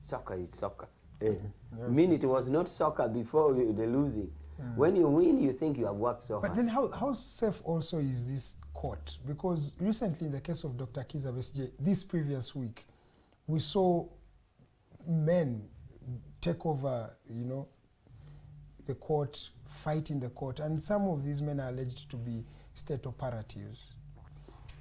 soccer is soccer. I mean, it was not soccer before the losing. When you win, you think you have worked so hard. But then how safe also is this court? Because recently in the case of Dr. Kiza Besigye, this previous week, we saw men take over, the court, fight in the court, and some of these men are alleged to be state operatives.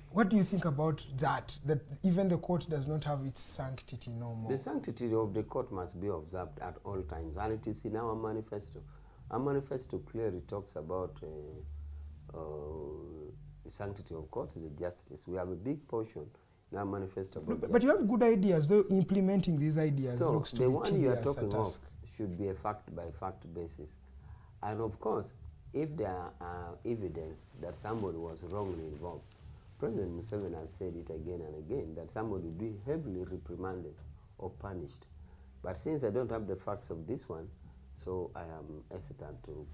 What do you think about that even the court does not have its sanctity no more? The sanctity of the court must be observed at all times, and it is in our manifesto. Our manifesto clearly talks about sanctity of courts, the justice. We have a big portion in our manifesto about But you have good ideas, though implementing these ideas so looks to the be one you are tedious a talking of task. should be a fact-by-fact basis. And of course, if there are evidence that somebody was wrongly involved, President Museveni has said it again and again, that somebody will be heavily reprimanded or punished. But since I don't have the facts of this one, so I am hesitant to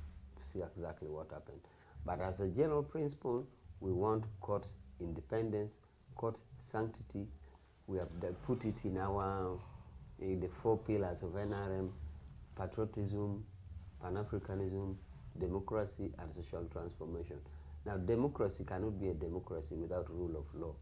see exactly what happened. But as a general principle, we want court independence, court sanctity. We have put it in the 4 pillars of NRM: patriotism, Pan-Africanism, democracy, and social transformation. Now, democracy cannot be a democracy without rule of law.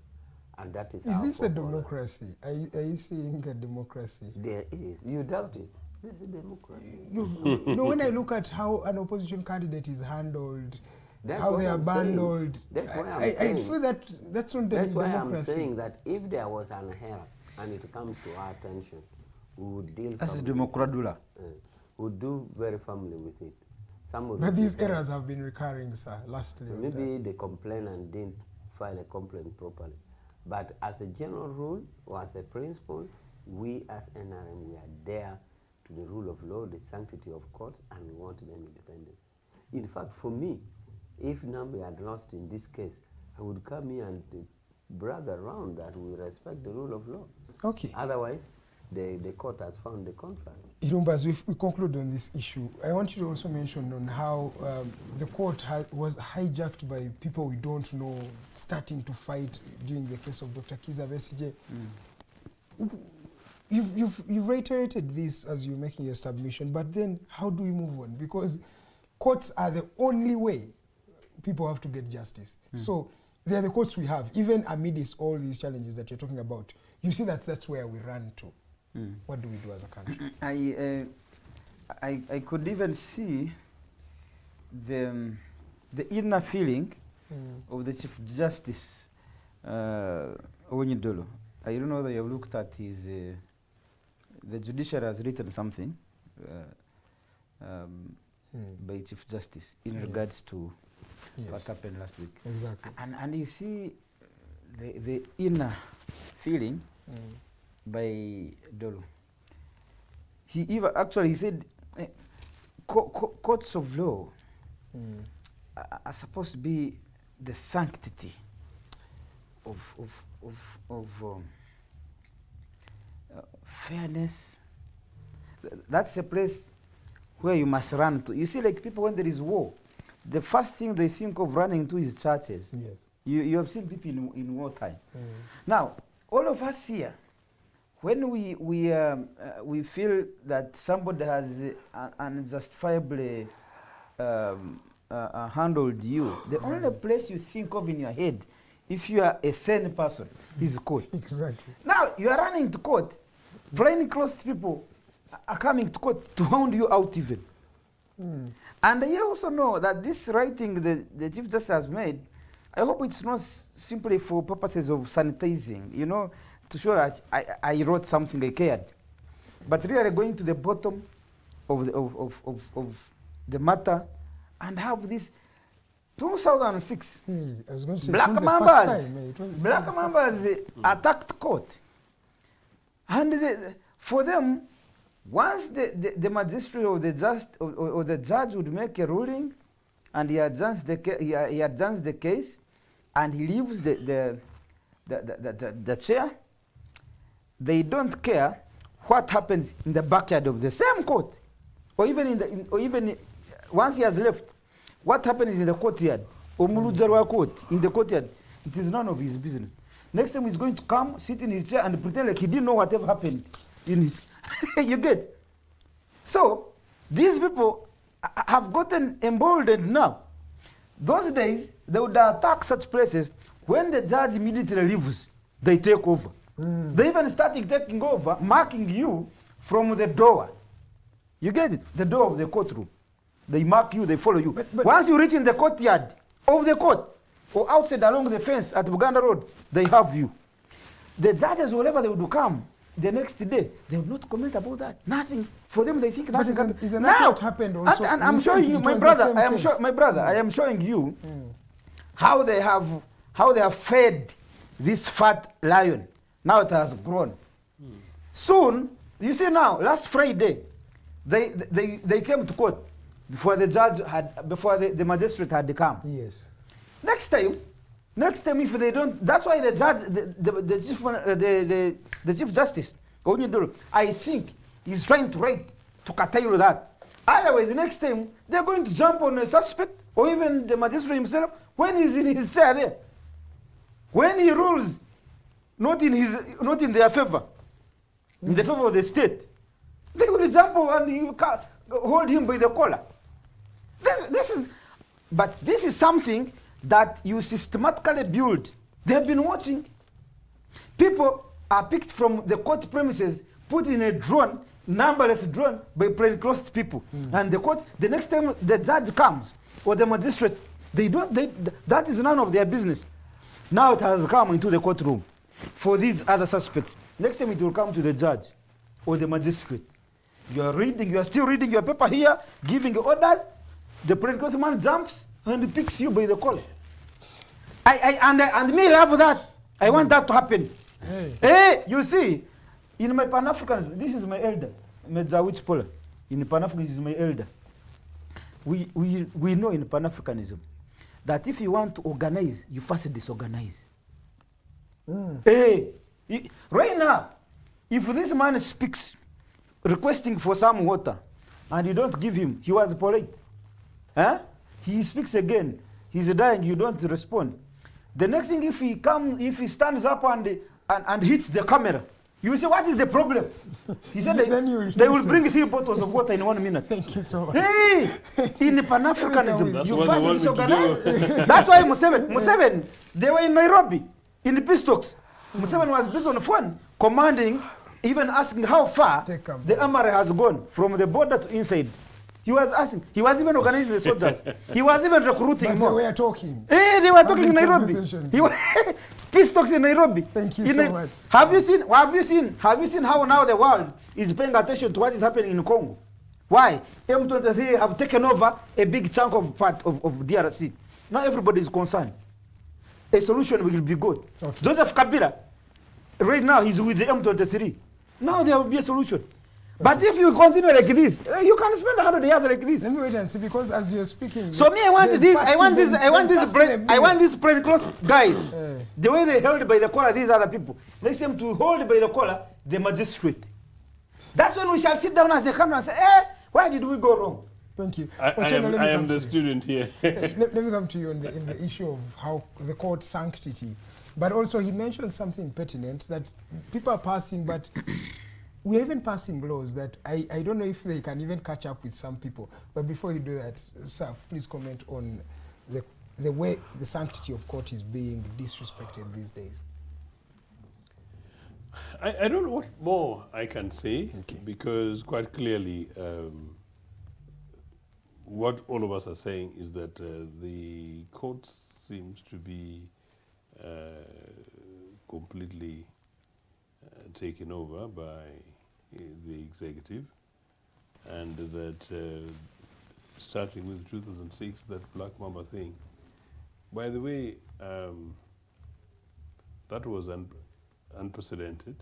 And that is this a democracy? Are you saying a democracy? There is. You doubt it. There's a democracy. No, when I look at how an opposition candidate is handled, how they are bundled, I feel that that's not the democracy. That's why I'm saying that if there was an error and it comes to our attention, we would deal That's democradula. We would do very firmly with it. But these errors have been recurring, sir, lastly. Maybe the complainant didn't file a complaint properly. But as a general rule or as a principle, we as NRM, we are there to the rule of law, the sanctity of courts, and we want them independent. In fact, for me, if Nambi had lost in this case, I would come here and brag around that we respect the rule of law. Okay. Otherwise, the court has found the contrary. Irumba, as we conclude on this issue, I want you to also mention on how the court was hijacked by people we don't know, starting to fight during the case of Dr. Kiza Besigye. You've reiterated this as you're making your submission, but then how do we move on? Because courts are the only way people have to get justice. So they're the courts we have, even amidst all these challenges that you're talking about. You see that's where we run to. What do we do as a country? I could even see the inner feeling of the Chief Justice Onyedolo. I don't know whether you have looked at his. The judiciary has written something by Chief Justice in regards to what happened last week. Exactly. And you see the inner feeling by Dolo. He even actually he said courts of law are supposed to be the sanctity of fairness. That's a place where you must run to. You see, like people, when there is war, the first thing they think of running to is churches. Yes. You have seen people in wartime. Now, all of us here, when we feel that somebody has unjustifiably handled you, the only place you think of in your head, if you are a sane person, is court. Exactly. Now, you are running to court. Plain-clothed people are coming to court to hound you out even. And you also know that this writing the Chief Justice has made, I hope it's not simply for purposes of sanitizing, you know, to show that I wrote something I cared. But really going to the bottom of the matter and have this 2006. I was going to say Black Mambas attacked court. And for them, once the magistrate or the judge would make a ruling, and he adjourns the case, and he leaves the chair, they don't care what happens in the backyard of the same court, or even once he has left, what happens in the courtyard, or Mulujarwa court, in the courtyard, it is none of his business. Next time he's going to come, sit in his chair, and pretend like he didn't know whatever happened in his. You get? So these people have gotten emboldened now. Those days, they would attack such places. When the judge immediately leaves, they take over. They even started taking over, marking you from the door. You get it? The door of the courtroom. They mark you, they follow you. But once you reach in the courtyard of the court, or outside along the fence at Buganda Road, they have you. The judges, wherever they would come, the next day, they would not comment about that. Nothing. For them, they think nothing happened. Isn't that what happened also? And I'm showing you, my brother, I am showing you how they have fed this fat lion. Now it has grown. Soon, you see now, last Friday, they came to court before the judge before the magistrate had come. Yes. Next time if they don't, that's why the judge, the chief justice, I think he's trying to write to curtail that. Otherwise, next time they're going to jump on a suspect or even the magistrate himself when he's in his chair there. When he rules, not in their favor, in the favor of the state, they will jump and you hold him by the collar. But this is something that you systematically build. They've been watching. People are picked from the court premises, put in a drone, numberless drone, by plainclothes people. And the next time the judge comes, or the magistrate, that is none of their business. Now it has come into the courtroom for these other suspects. Next time it will come to the judge or the magistrate. You are still reading your paper here, giving orders. The plainclothes man jumps and he picks you by the collar. And me love that. I want that to happen. Hey, you see, in my Pan-Africanism, this is my elder, Major Awich Pollar. In Pan-Africanism, this is my elder. We know in Pan-Africanism that if you want to organize, you first disorganize. Hey, right now, if this man speaks requesting for some water and you don't give him, he was polite. He speaks again, he's dying, you don't respond. The next thing, if he stands up and hits the camera, you will say, what is the problem? He said they will bring 3 bottles of water in 1 minute. Thank you so much. Hey, in Pan-Africanism, you what first they want me to disorganize. That's why Museveni, they were in Nairobi, in the peace talks. Museveni was busy on the phone, commanding, even asking how far the Amara has gone from the border to inside. He was asking. He was even organizing the soldiers. He was even recruiting But more. they were talking. Hey, they were talking in Nairobi. Conversations. Peace talks in Nairobi. Thank you so much. Have you seen how now the world is paying attention to what is happening in Congo? Why? M23 have taken over a big chunk of part of DRC. Now everybody is concerned. A solution will be good. Okay. Joseph Kabila, right now he's with the M23. Now there will be a solution. But if you continue like this, you can spend 100 years like this. Let me wait and see, because as you're speaking, so me, I want this plainclothes guys. The way they held by the collar these other people. Next time to hold by the collar the magistrate. That's when we shall sit down as a camera and say, why did we go wrong? Thank you. I am the student here. Let me come to you in the issue of how the court sanctity. But also he mentioned something pertinent that people are passing, but we're even passing laws that I don't know if they can even catch up with some people. But before you do that, sir, please comment on the way the sanctity of court is being disrespected these days. I don't know what more I can say, because quite clearly what all of us are saying is that the court seems to be completely taken over by the executive, and that starting with 2006, that Black Mamba thing, by the way, that was unprecedented.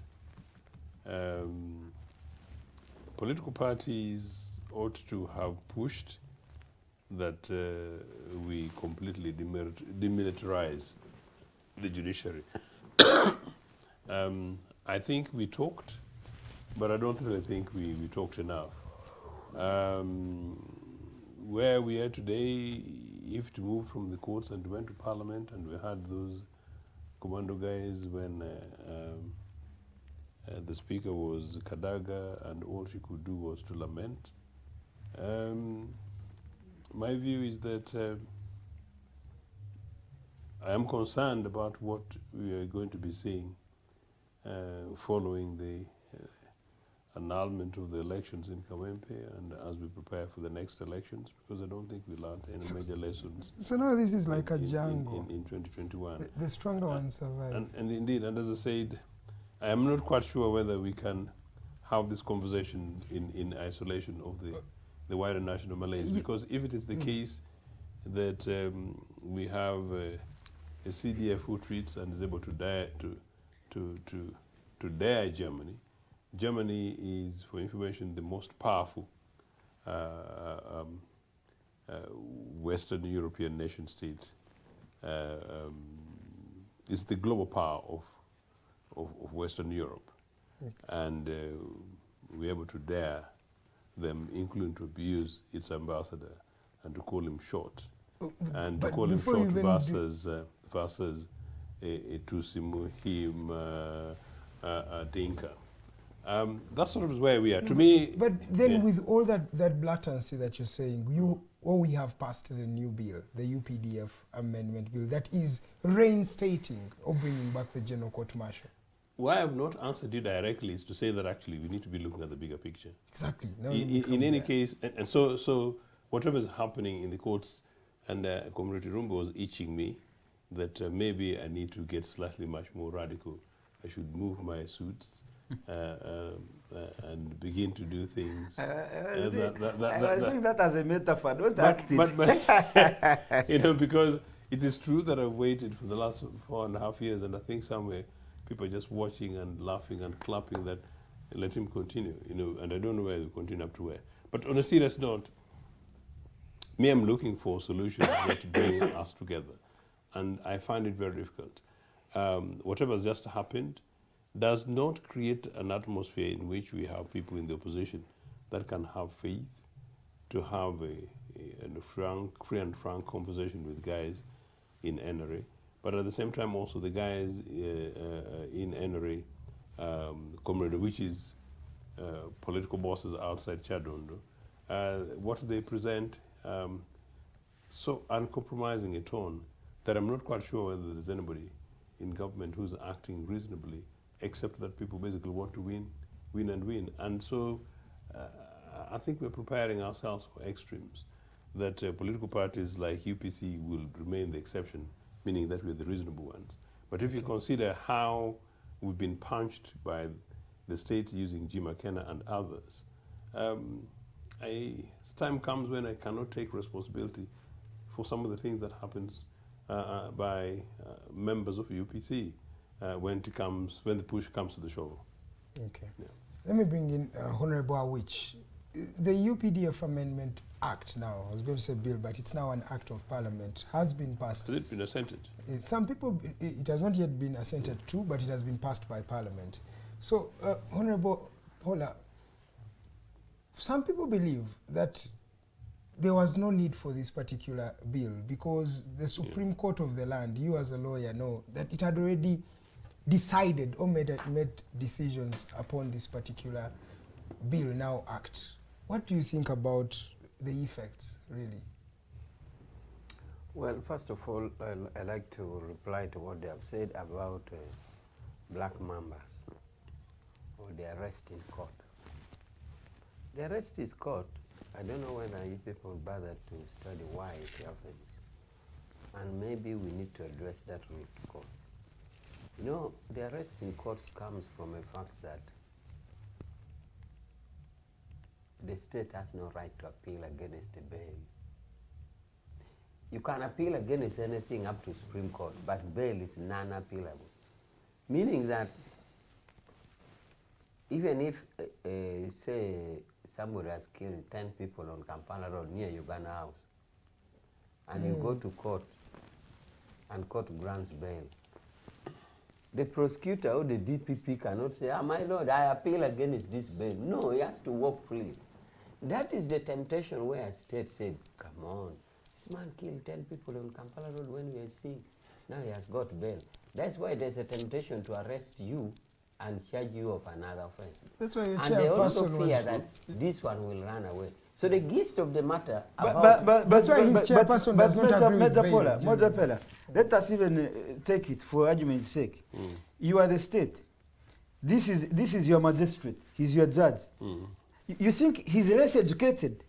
Political parties ought to have pushed that we completely demilitarize the judiciary. I think we talked, but I don't really think we talked enough. Where we are today, if it moved from the courts and went to Parliament, and we had those commando guys when the speaker was Kadaga, and all she could do was to lament. My view is that I am concerned about what we are going to be seeing following the annulment of the elections in Kawempe, and as we prepare for the next elections, because I don't think we learned any major lessons. So now this is like a jungle. In 2021. The stronger ones survive. And indeed, and as I said, I am not quite sure whether we can have this conversation in isolation of the wider national malaise, because if it is the case, that we have a CDF who treats and is able to dare Germany. Germany is, for information, the most powerful Western European nation state. It's the global power of Western Europe. Okay. And we're able to dare them, including to abuse its ambassador and to call him short. And to call him short versus a Tusi, Muhim, Dinka. That sort of is where we are. To me, but then with all that blatancy that you're saying, we have passed the new bill, the UPDF amendment bill, that is reinstating or bringing back the general court martial. Why I have not answered you directly is to say that actually we need to be looking at the bigger picture. Exactly. In any case, and so whatever is happening in the courts, and Comrade Irumba was itching me that maybe I need to get slightly much more radical. I should move my suits and begin to do things. I was saying that as a metaphor, don't act it. But you know, because it is true that I've waited for the last 4.5 years, and I think somewhere people are just watching and laughing and clapping that let him continue, you know, and I don't know where he'll continue up to where. But on a serious note, me, I'm looking for solutions that bring us together, and I find it very difficult. Whatever has just happened does not create an atmosphere in which we have people in the opposition that can have faith to have a free and frank conversation with guys in NRA. But at the same time, also the guys in NRA, Comrade Awich's political bosses outside Chadondo, what they present, so uncompromising a tone that I'm not quite sure whether there's anybody in government who's acting reasonably, except that people basically want to win. And so I think we're preparing ourselves for extremes, that political parties like UPC will remain the exception, meaning that we're the reasonable ones. But if you consider how we've been punched by the state using G. McKenna and others, time comes when I cannot take responsibility for some of the things that happens by members of UPC when the push comes to the shove. Okay. Yeah. Let me bring in Honorable Awich. The UPDF Amendment Act now, I was going to say bill, but it's now an act of parliament, has been passed. Has it been assented? Some people, it has not yet been assented to, but it has been passed by parliament. So, Honorable Pollar, some people believe that there was no need for this particular bill because the Supreme Court of the land, you as a lawyer know, that it had already decided or made decisions upon this particular bill now act. What do you think about the effects, really? Well, first of all, I'd like to reply to what they have said about black members or the arrest in court. The arrest is court. I don't know whether you people bother to study why it happens. And maybe we need to address that root cause. You know, the arrest in courts comes from a fact that the state has no right to appeal against a bail. You can appeal against anything up to Supreme Court, but bail is non-appealable. Meaning that even if, say, somebody has killed 10 people on Kampala Road near Uganda House, and you go to court, and court grants bail, the prosecutor or the DPP cannot say, my lord, I appeal against this bail. No, he has to walk freely. That is the temptation where a state said, come on, this man killed 10 people on Kampala Road when we were seeing. Now he has got bail. That's why there's a temptation to arrest you and charge you of another offense. That's why the and they also fear that this one will run away. So the gist of the matter that's why his chairperson does not agree with bail. Let us even take it for argument's sake. You are the state. This is your magistrate. He's your judge. You think he's less educated,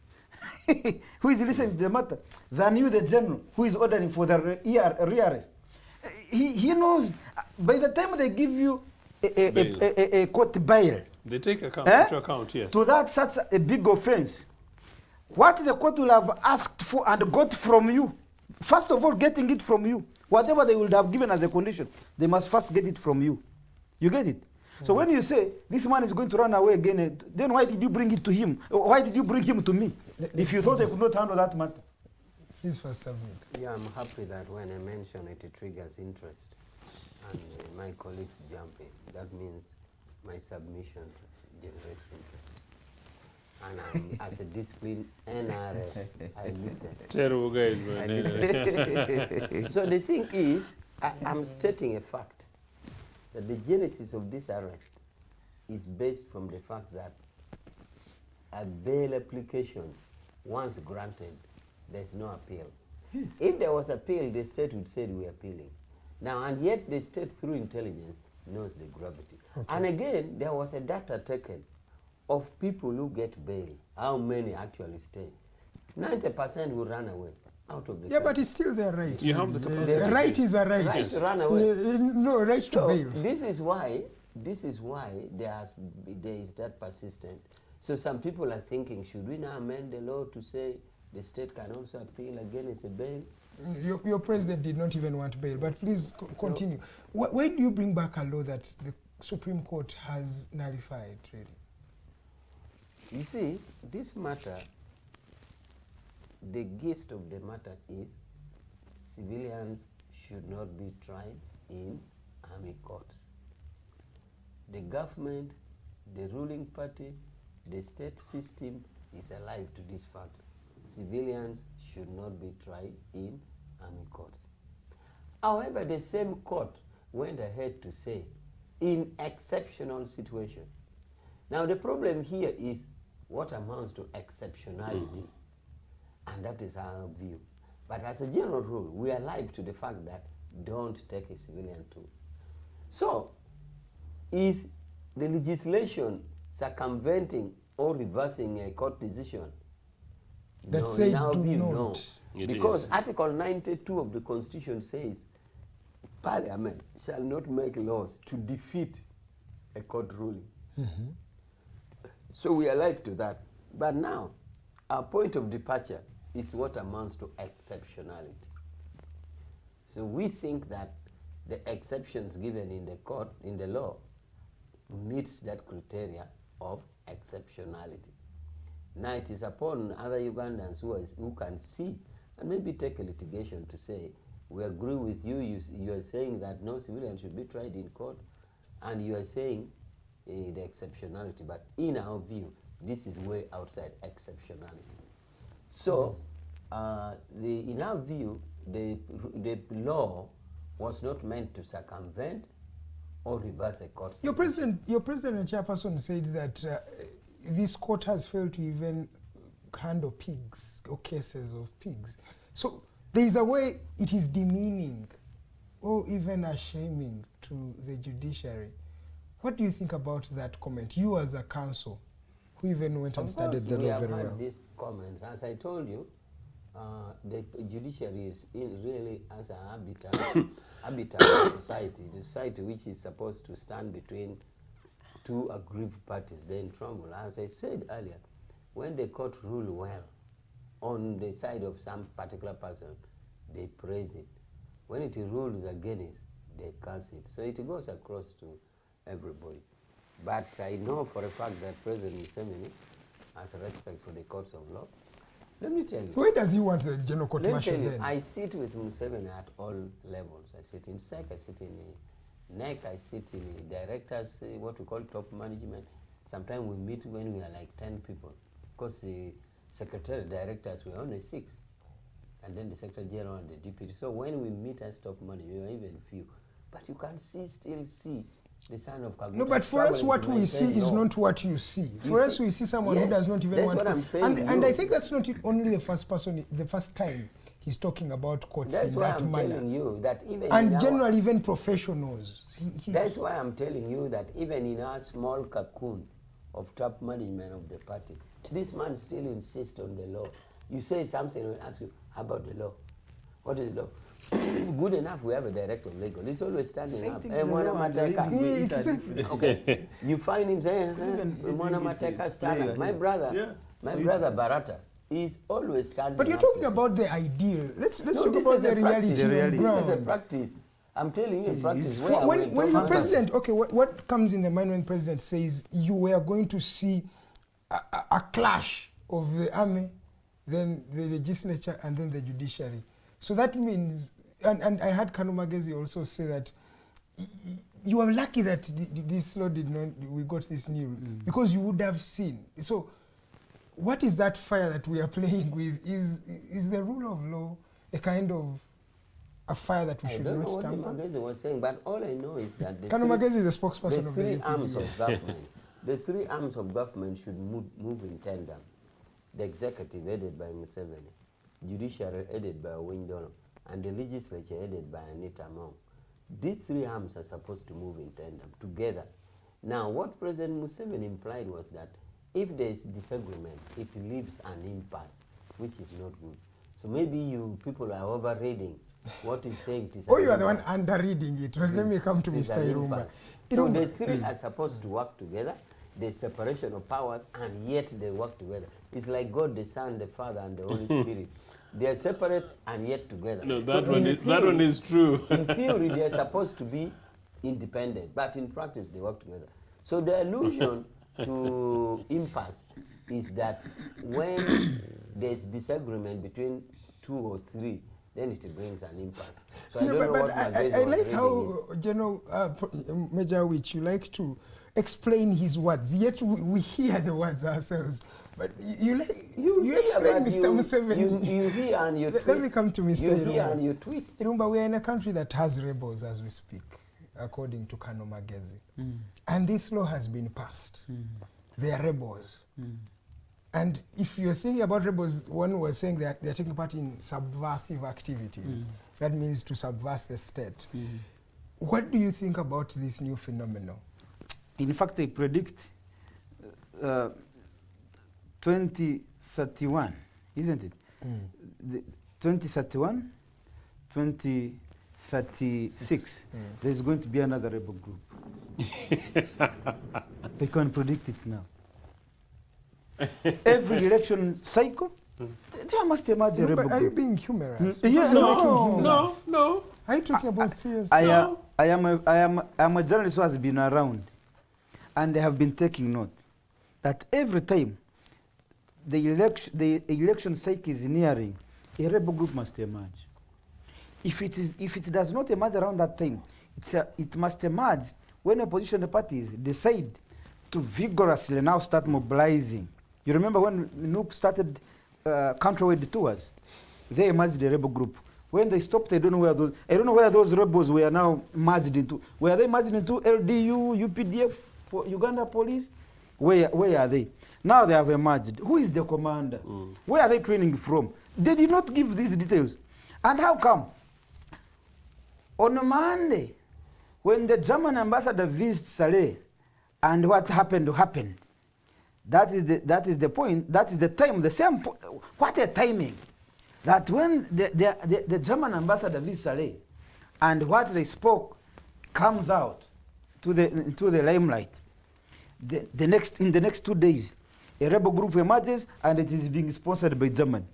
who is listening to the matter, than you, the general, who is ordering for the rearrest. He knows, by the time they give you a court bail, they take into account, yes. To that such a big offense, what the court will have asked for and got from you First of all, getting it from you. Whatever they would have given as a condition, they must first get it from you. You get it? So when you say, this man is going to run away again, then why did you bring it to him? Why did you bring him to me? If you thought I could not handle that matter. Please first submit. Yeah, I'm happy that when I mention it, it triggers interest. And my colleagues jump in. That means my submission generates interest. And as a disciplined NRM, I listen. Terrible guys, I man. listen. So the thing is, I'm stating a fact, that the genesis of this arrest is based from the fact that a bail application, once granted, there's no appeal. If there was appeal, the state would say we're appealing. Now, and yet the state, through intelligence, knows the gravity. Okay. And again, there was a data taken of people who get bail, how many actually stay. 90% will run away out of the Yeah, but it's still their right. You have the capacity. A right is a right. Right to run away. No, right to So bail. this is why there is that persistent. So some people are thinking, should we now amend the law to say the state can also appeal against a bail? Your president did not even want bail, but please continue. Why do you bring back a law that the Supreme Court has nullified, really? You see, this matter, the gist of the matter is civilians should not be tried in army courts. The government, the ruling party, the state system is alive to this fact. Civilians should not be tried in army courts. However, the same court went ahead to say, in exceptional situations. Now the problem here is what amounts to exceptionality, and that is our view. But as a general rule, we are alive to the fact that don't take a civilian tool. So, is the legislation circumventing or reversing a court decision? That No, say in our do view, not. no. It Because is. Article 92 of the Constitution says, Parliament shall not make laws to defeat a court ruling. So we are alive to that. But now, our point of departure is what amounts to exceptionality. So we think that the exceptions given in the court, in the law, meets that criteria of exceptionality. Now it is upon other Ugandans who can see and maybe take a litigation to say, we agree with you, you are saying that no civilian should be tried in court, and you are saying the exceptionality, but in our view, this is way outside exceptionality. So, in our view, the law was not meant to circumvent or reverse a court. Your president and chairperson said that this court has failed to even handle pigs or cases of pigs. So there is a way it is demeaning or even shaming to the judiciary. What do you think about that comment? You as a counsel, who even went and studied the law very well. We have had these comments. As I told you, the judiciary is really as an habitat of society, the society which is supposed to stand between two aggrieved parties, they're in trouble. As I said earlier, when the court rule well on the side of some particular person, they praise it. When it rules against, they curse it. So it goes across to everybody. But I know for a fact that President Museveni has respect for the courts of law. Let me tell you. So why does he want the general court Let me martial tell you, then? I sit with Museveni at all levels. I sit in SEC, I sit in NEC, I sit in directors, what we call top management. Sometimes we meet when we are like 10 people. Because the secretary directors were only 6. And then the secretary general and the deputy. So when we meet as top management, we are even few. But you can still see the son of Kaguta. No, but for us, what we see is not what you see. For us, we see someone who does not even that's want what to. I'm saying. And I think that's not only the first person, the first time he's talking about courts That's in why that I'm manner. telling you that even And in generally, even professionals. that's why I'm telling you that even in our small cocoon of top management of the party, this man still insists on the law. You say something, we'll ask you, how about the law? What is the law? Good enough, we have a director of legal. He's always standing Same up. thing Hey, with the Mwana law and the Mateka. living It's wage. Okay. You find him saying, Even Mwana if it's Mateka a stand up. player, My yeah. brother, Yeah. my So brother Barata, is always standing But you're up talking to about the ideal. Let's No, talk this about is the a practice. reality on This is a ground. practice. I'm telling you, a practice. When the president, okay, what comes in the mind when the president says you were going to see a clash of the army, then the legislature, and then the judiciary. So that means, and I heard Kanu Magezi also say that you are lucky that this law did not, we got this new, because you would have seen. So what is that fire that we are playing with? Is the rule of law a kind of a fire that we should not stamp on? I don't know what Magezi was saying, but all I know is that Kanu Magezi is the spokesperson of the three arms UPDF. of government, the three arms of government should move in tandem. The executive headed by Museveni, judiciary headed by Windolo, and the legislature headed by Anita Mong. These three arms are supposed to move in tandem together. Now, what President Museveni implied was that if there is disagreement, it leaves an impasse, which is not good. So maybe you people are overreading what he's saying. Oh, you are the one under-reading it. Let me come to It's Mr. an Irumba. impasse. So the three are supposed to work together. There's separation of powers, and yet they work together. It's like God, the Son, the Father, and the Holy Spirit. They are separate and yet together. No, that one is true. In theory, they are supposed to be independent, but in practice, they work together. So the allusion to impasse is that when there's disagreement between two or three, then it brings an impasse. So I don't know what I like how, Major Awich, you like to explain his words, yet we hear the words ourselves. But you explain Mr. Museveni. You hear and you twist. Let me come to Mr. You Irumba. hear and you twist. Irumba, we are in a country that has rebels as we speak, according to Kanu Magezi. And this law has been passed. They are rebels. And if you're thinking about rebels, one was saying that they're taking part in subversive activities. That means to subvert the state. What do you think about this new phenomenon? In fact, I predict 2031, isn't it? 2031, 2036, there's going to be another rebel group. They can predict it now. Every election cycle, there must emerge a rebel Are you group. being humorous? Yeah, No. Are you talking about serious? I am a journalist who has been around, and they have been taking note that every time the election cycle is nearing, a rebel group must emerge. If it does not emerge around that time, it must emerge when opposition parties decide to vigorously now start mobilizing. You remember when NUP started countrywide tours? They emerged a rebel group. When they stopped, I don't know where those rebels were now merged into. Were they merged into LDU, UPDF, Uganda Police? Where are they? Now they have emerged. Who is the commander? Where are they training from? They did not give these details. And how come? On Monday, when the German ambassador visited Saleh, and what happened. That is the point. That is the time. The same. What a timing! That when the German ambassador visits Saleh, and what they spoke comes out to the limelight. In the next 2 days, a rebel group emerges, and it is being sponsored by Germany.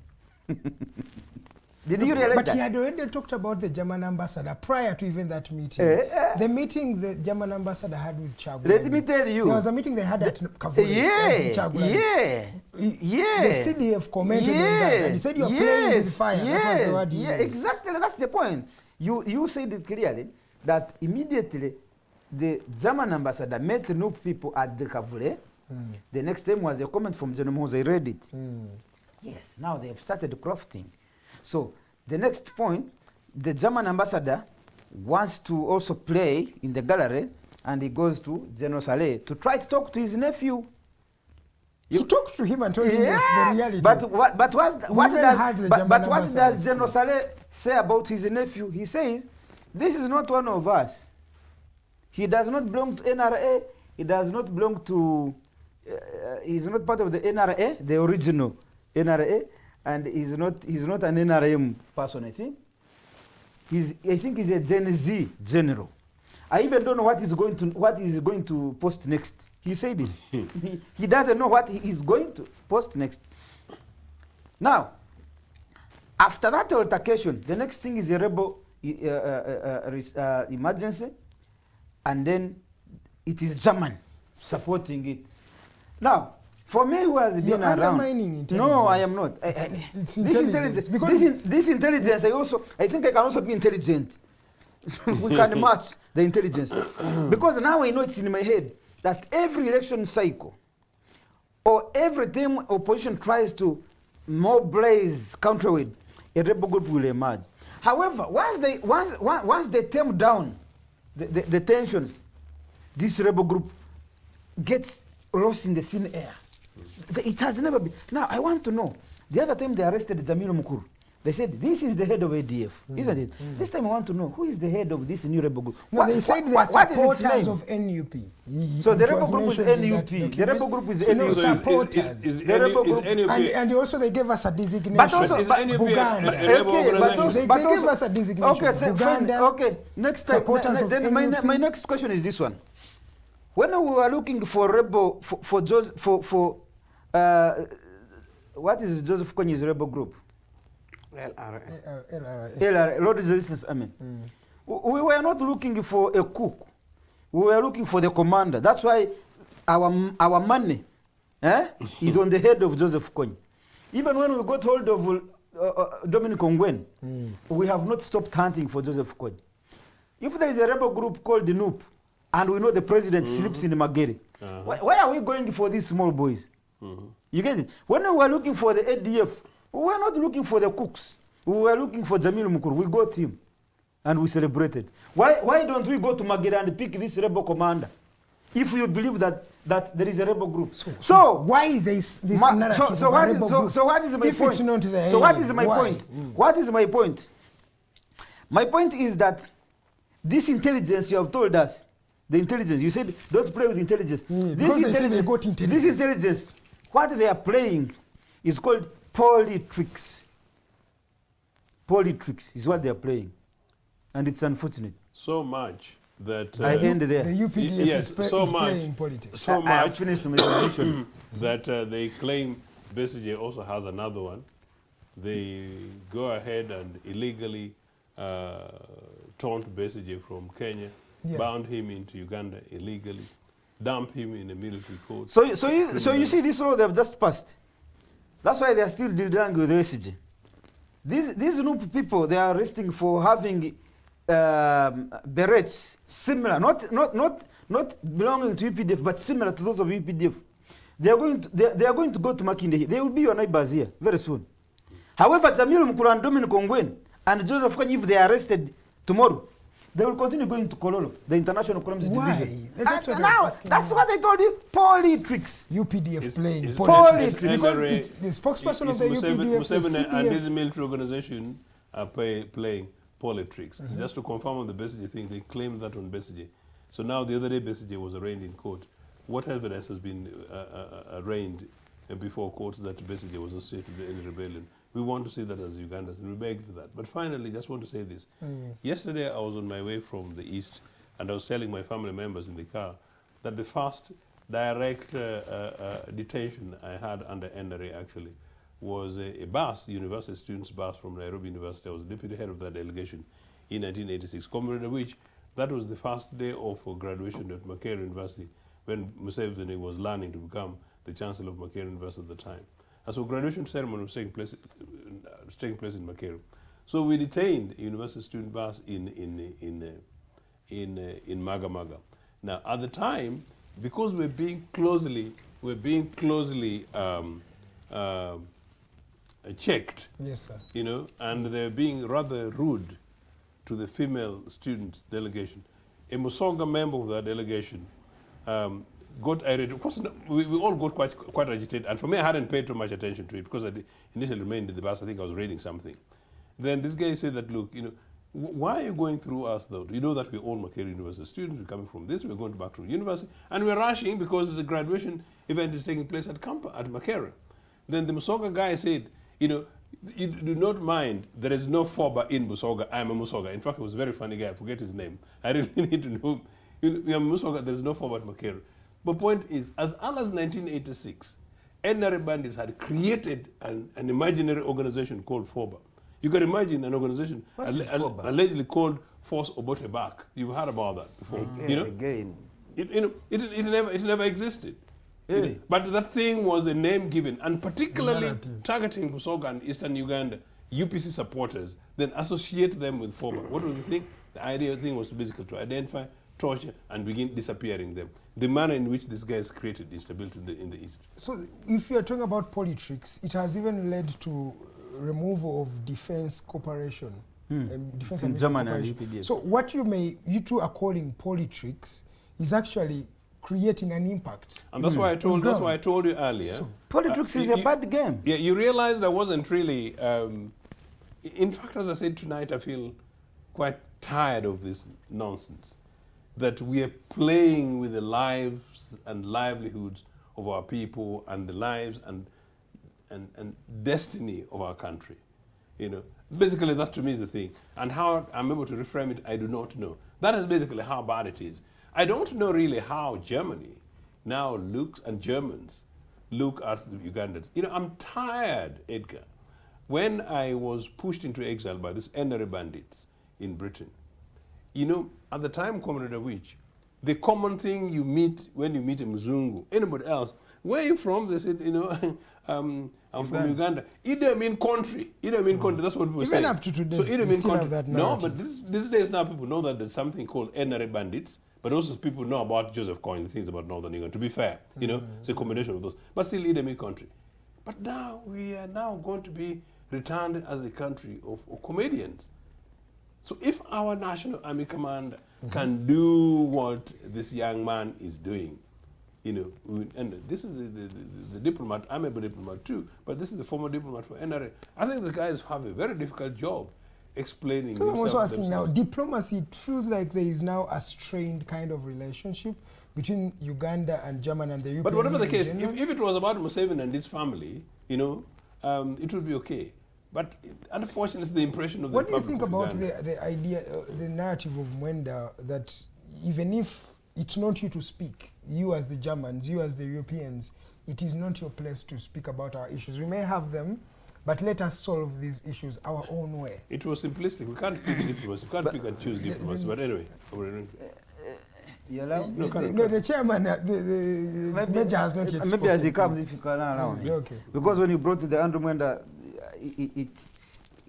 Did you realize that? But he had already talked about the German ambassador prior to even that meeting. The meeting the German ambassador had with Chagulani. Let me tell you. There was a meeting they had at Kavuli. The CDF commented on that. And he said, you're playing with fire. That was the word he used. Exactly. That's the point. You said it clearly that immediately the German ambassador met the NUP people at the Kavule. The next time was a comment from General Mose. I read it. Yes, now they have started crafting. So the next point, the German ambassador wants to also play in the gallery, and he goes to General Saleh to try to talk to his nephew. You talked to him and told him the reality. But what does General Saleh say about his nephew? He says, this is not one of us. He does not belong to NRA. He does not belong to, he's not part of the NRA, the original NRA. And he's not an NRM person, I think. I think he's a Gen Z general. I even don't know what he's going to post next. He said it. He doesn't know what he is going to post next. Now, after that altercation, the next thing is a rebel emergency, and then it is German supporting it. Now, for me who has You're been around... undermining intelligence. No, I am not. It's intelligence. Because This intelligence, I think I can also be intelligent. We can match the intelligence. Because now I know it's in my head that every election cycle or every time opposition tries to mobilize counterweight, a rebel group will emerge. However, once they tame down the tensions, this rebel group gets lost in the thin air. It has never been. Now, I want to know, the other time they arrested Jamil Mukuru, they said, this is the head of ADF, isn't it? This time I want to know, who is the head of this new rebel group? No, they said they are supporters of NUP. So the rebel group is NUP. The rebel group is No, NUP. supporters. Is The rebel group- And also they gave us a designation. But also, Is but- NUP Buganda. a rebel Okay, but organization? They also- gave us a designation. Okay, fine. Buganda, Okay, next time. supporters of Then NUP. my next question is this one. When we were looking for rebel, what is Joseph Konyi's rebel group? LRA. Lord Resistance Army. We were not looking for a cook. We were looking for the commander. That's why our money is on the head of Joseph Kony. Even when we got hold of Dominic Ongwen, we have not stopped hunting for Joseph Kony. If there is a rebel group called the NUP, and we know the president sleeps in Magere, why are we going for these small boys? You get it? When we were looking for the ADF, we were not looking for the cooks. We were looking for Jamil Mukuru. We got him, and we celebrated. Why don't we go to Magere and pick this rebel commander? If you believe that there is a rebel group. So why this narrative so of a what rebel group? so what is my if point? it's not there, So what is my why? point? What is my point? My point is that this intelligence you have told us, the intelligence, you said don't play with intelligence. Because they say they got intelligence. This intelligence, what they are playing is called politics. Politics is what they are playing. And it's unfortunate. So much that... I end there. The UPDF Yes, so is much. playing politics. So I have much finished my presentation. that they claim BCJ also has another one. They go ahead and illegally taunt BCJ from Kenya, bound him into Uganda illegally, dump him in a military court. So you see this law they have just passed. That's why they are still dealing with the SG. These new people, they are arresting for having berets similar, not belonging to UPDF, but similar to those of UPDF. They are going to go to Makinde. They will be your neighbors here very soon. However, Jamil Mukuru and Dominic Ongwen and Joseph Kony, if they are arrested tomorrow, they will continue going to Kololo, the International Crimes Division. That's what That's what I told you. Politics. UPDF playing Is politics. politics. Because NRA the spokesperson of the Museveni UPDF, the and his CDF, military organization are playing politics. Just to confirm on the BCJ thing, they claimed that on BCJ. So now the other day BCJ was arraigned in court. What evidence has been arraigned before courts that BCJ was associated with any rebellion? We want to see that as Ugandans, and we beg to that. But finally, just want to say this. Yesterday, I was on my way from the east, and I was telling my family members in the car that the first direct detention I had under NRA, actually, was a bus, university students' bus from Nairobi University. I was deputy head of that delegation in 1986. Comrade Awich, that was the first day of graduation at Makerere University when Museveni was learning to become the chancellor of Makerere University at the time. And so graduation ceremony was taking place in Makerere. So we detained a university student bus in Maga. Now at the time, because we're being closely checked, yes, sir. you know, and they're being rather rude to the female student delegation. A Musonga member of that delegation got irate. Of course, we all got quite agitated, and for me, I hadn't paid too much attention to it because I initially remained in the bus. I think I was reading something. Then this guy said that, look, you know, why are you going through us though? You know that we're all Makerere University students. We're coming from this. We're going back to the university, and we're rushing because the graduation event is taking place at Makerere. Then the Musoga guy said, you know, you do not mind, there is no FOBA in Musoga. I'm a Musoga. In fact, it was a very funny guy. I forget his name. I really need to know. You know, Musoga, there's no FOBA at Makerere. But point is, as early as 1986, NRM bandits had created an imaginary organization called FOBA. You can imagine an organization What is FOBA? allegedly called Force Obotebak. You've heard about that before. You know, Again, it never existed. Really? But that thing was a name given, and particularly narrative. targeting Busoga and Eastern Uganda, UPC supporters, then associate them with FOBA. What was the thing? The idea thing was basically to identify, torture, and begin disappearing them. The manner in which these guys created instability in the East. So if you're talking about politics, it has even led to removal of defense cooperation. Defense In and Germany and cooperation. UPDF. So what you two are calling politics is actually creating an impact. And that's why I told. That's why I told you earlier. So, Politics is a bad game. Yeah, you realized I wasn't really. In fact, as I said tonight, I feel quite tired of this nonsense. That we are playing with the lives and livelihoods of our people and the lives and destiny of our country. You know, basically that to me is the thing. And how I'm able to reframe it, I do not know. That is basically how bad it is. I don't know really how Germany now looks, and Germans look at the Ugandans. You know, I'm tired, Edgar. When I was pushed into exile by these NRM bandits in Britain, you know, at the time, Comrade Awich, the common thing you meet when you meet a Mzungu, anybody else, where are you from? They said, you know, I'm from Uganda. Either mean country. Either mean country. That's what people say. Even up to today, So either we mean still have country. that No, narrative. but these days now people know that there's something called NRM bandits, but also people know about Joseph Coyne, the things about Northern Uganda. To be fair, you know, it's a combination of those. But still either mean country. But now we are now going to be returned as a country of comedians. So if our National Army Commander can do what this young man is doing, you know, and this is the diplomat, I'm a diplomat too, but this is the former diplomat for NRA. I think the guys have a very difficult job explaining Because I'm also themselves asking now, themselves. diplomacy, it feels like there is now a strained kind of relationship between Uganda and Germany and the European But whatever the Union case, in general. if it was about Museveni and his family, you know, it would be okay. But unfortunately, the impression of the What do you Republic think of about Uganda- the idea, the narrative of Mwenda that even if it's not you to speak, you as the Germans, you as the Europeans, it is not your place to speak about our issues. We may have them, but let us solve these issues our own way. It was simplistic. We can't pick diplomats. We can't pick and choose diplomats. But anyway, You allow? No, the chairman, the major has not yet Maybe as he spoken. comes, if you can allow me. Okay. Because when you brought the Andrew Mwenda,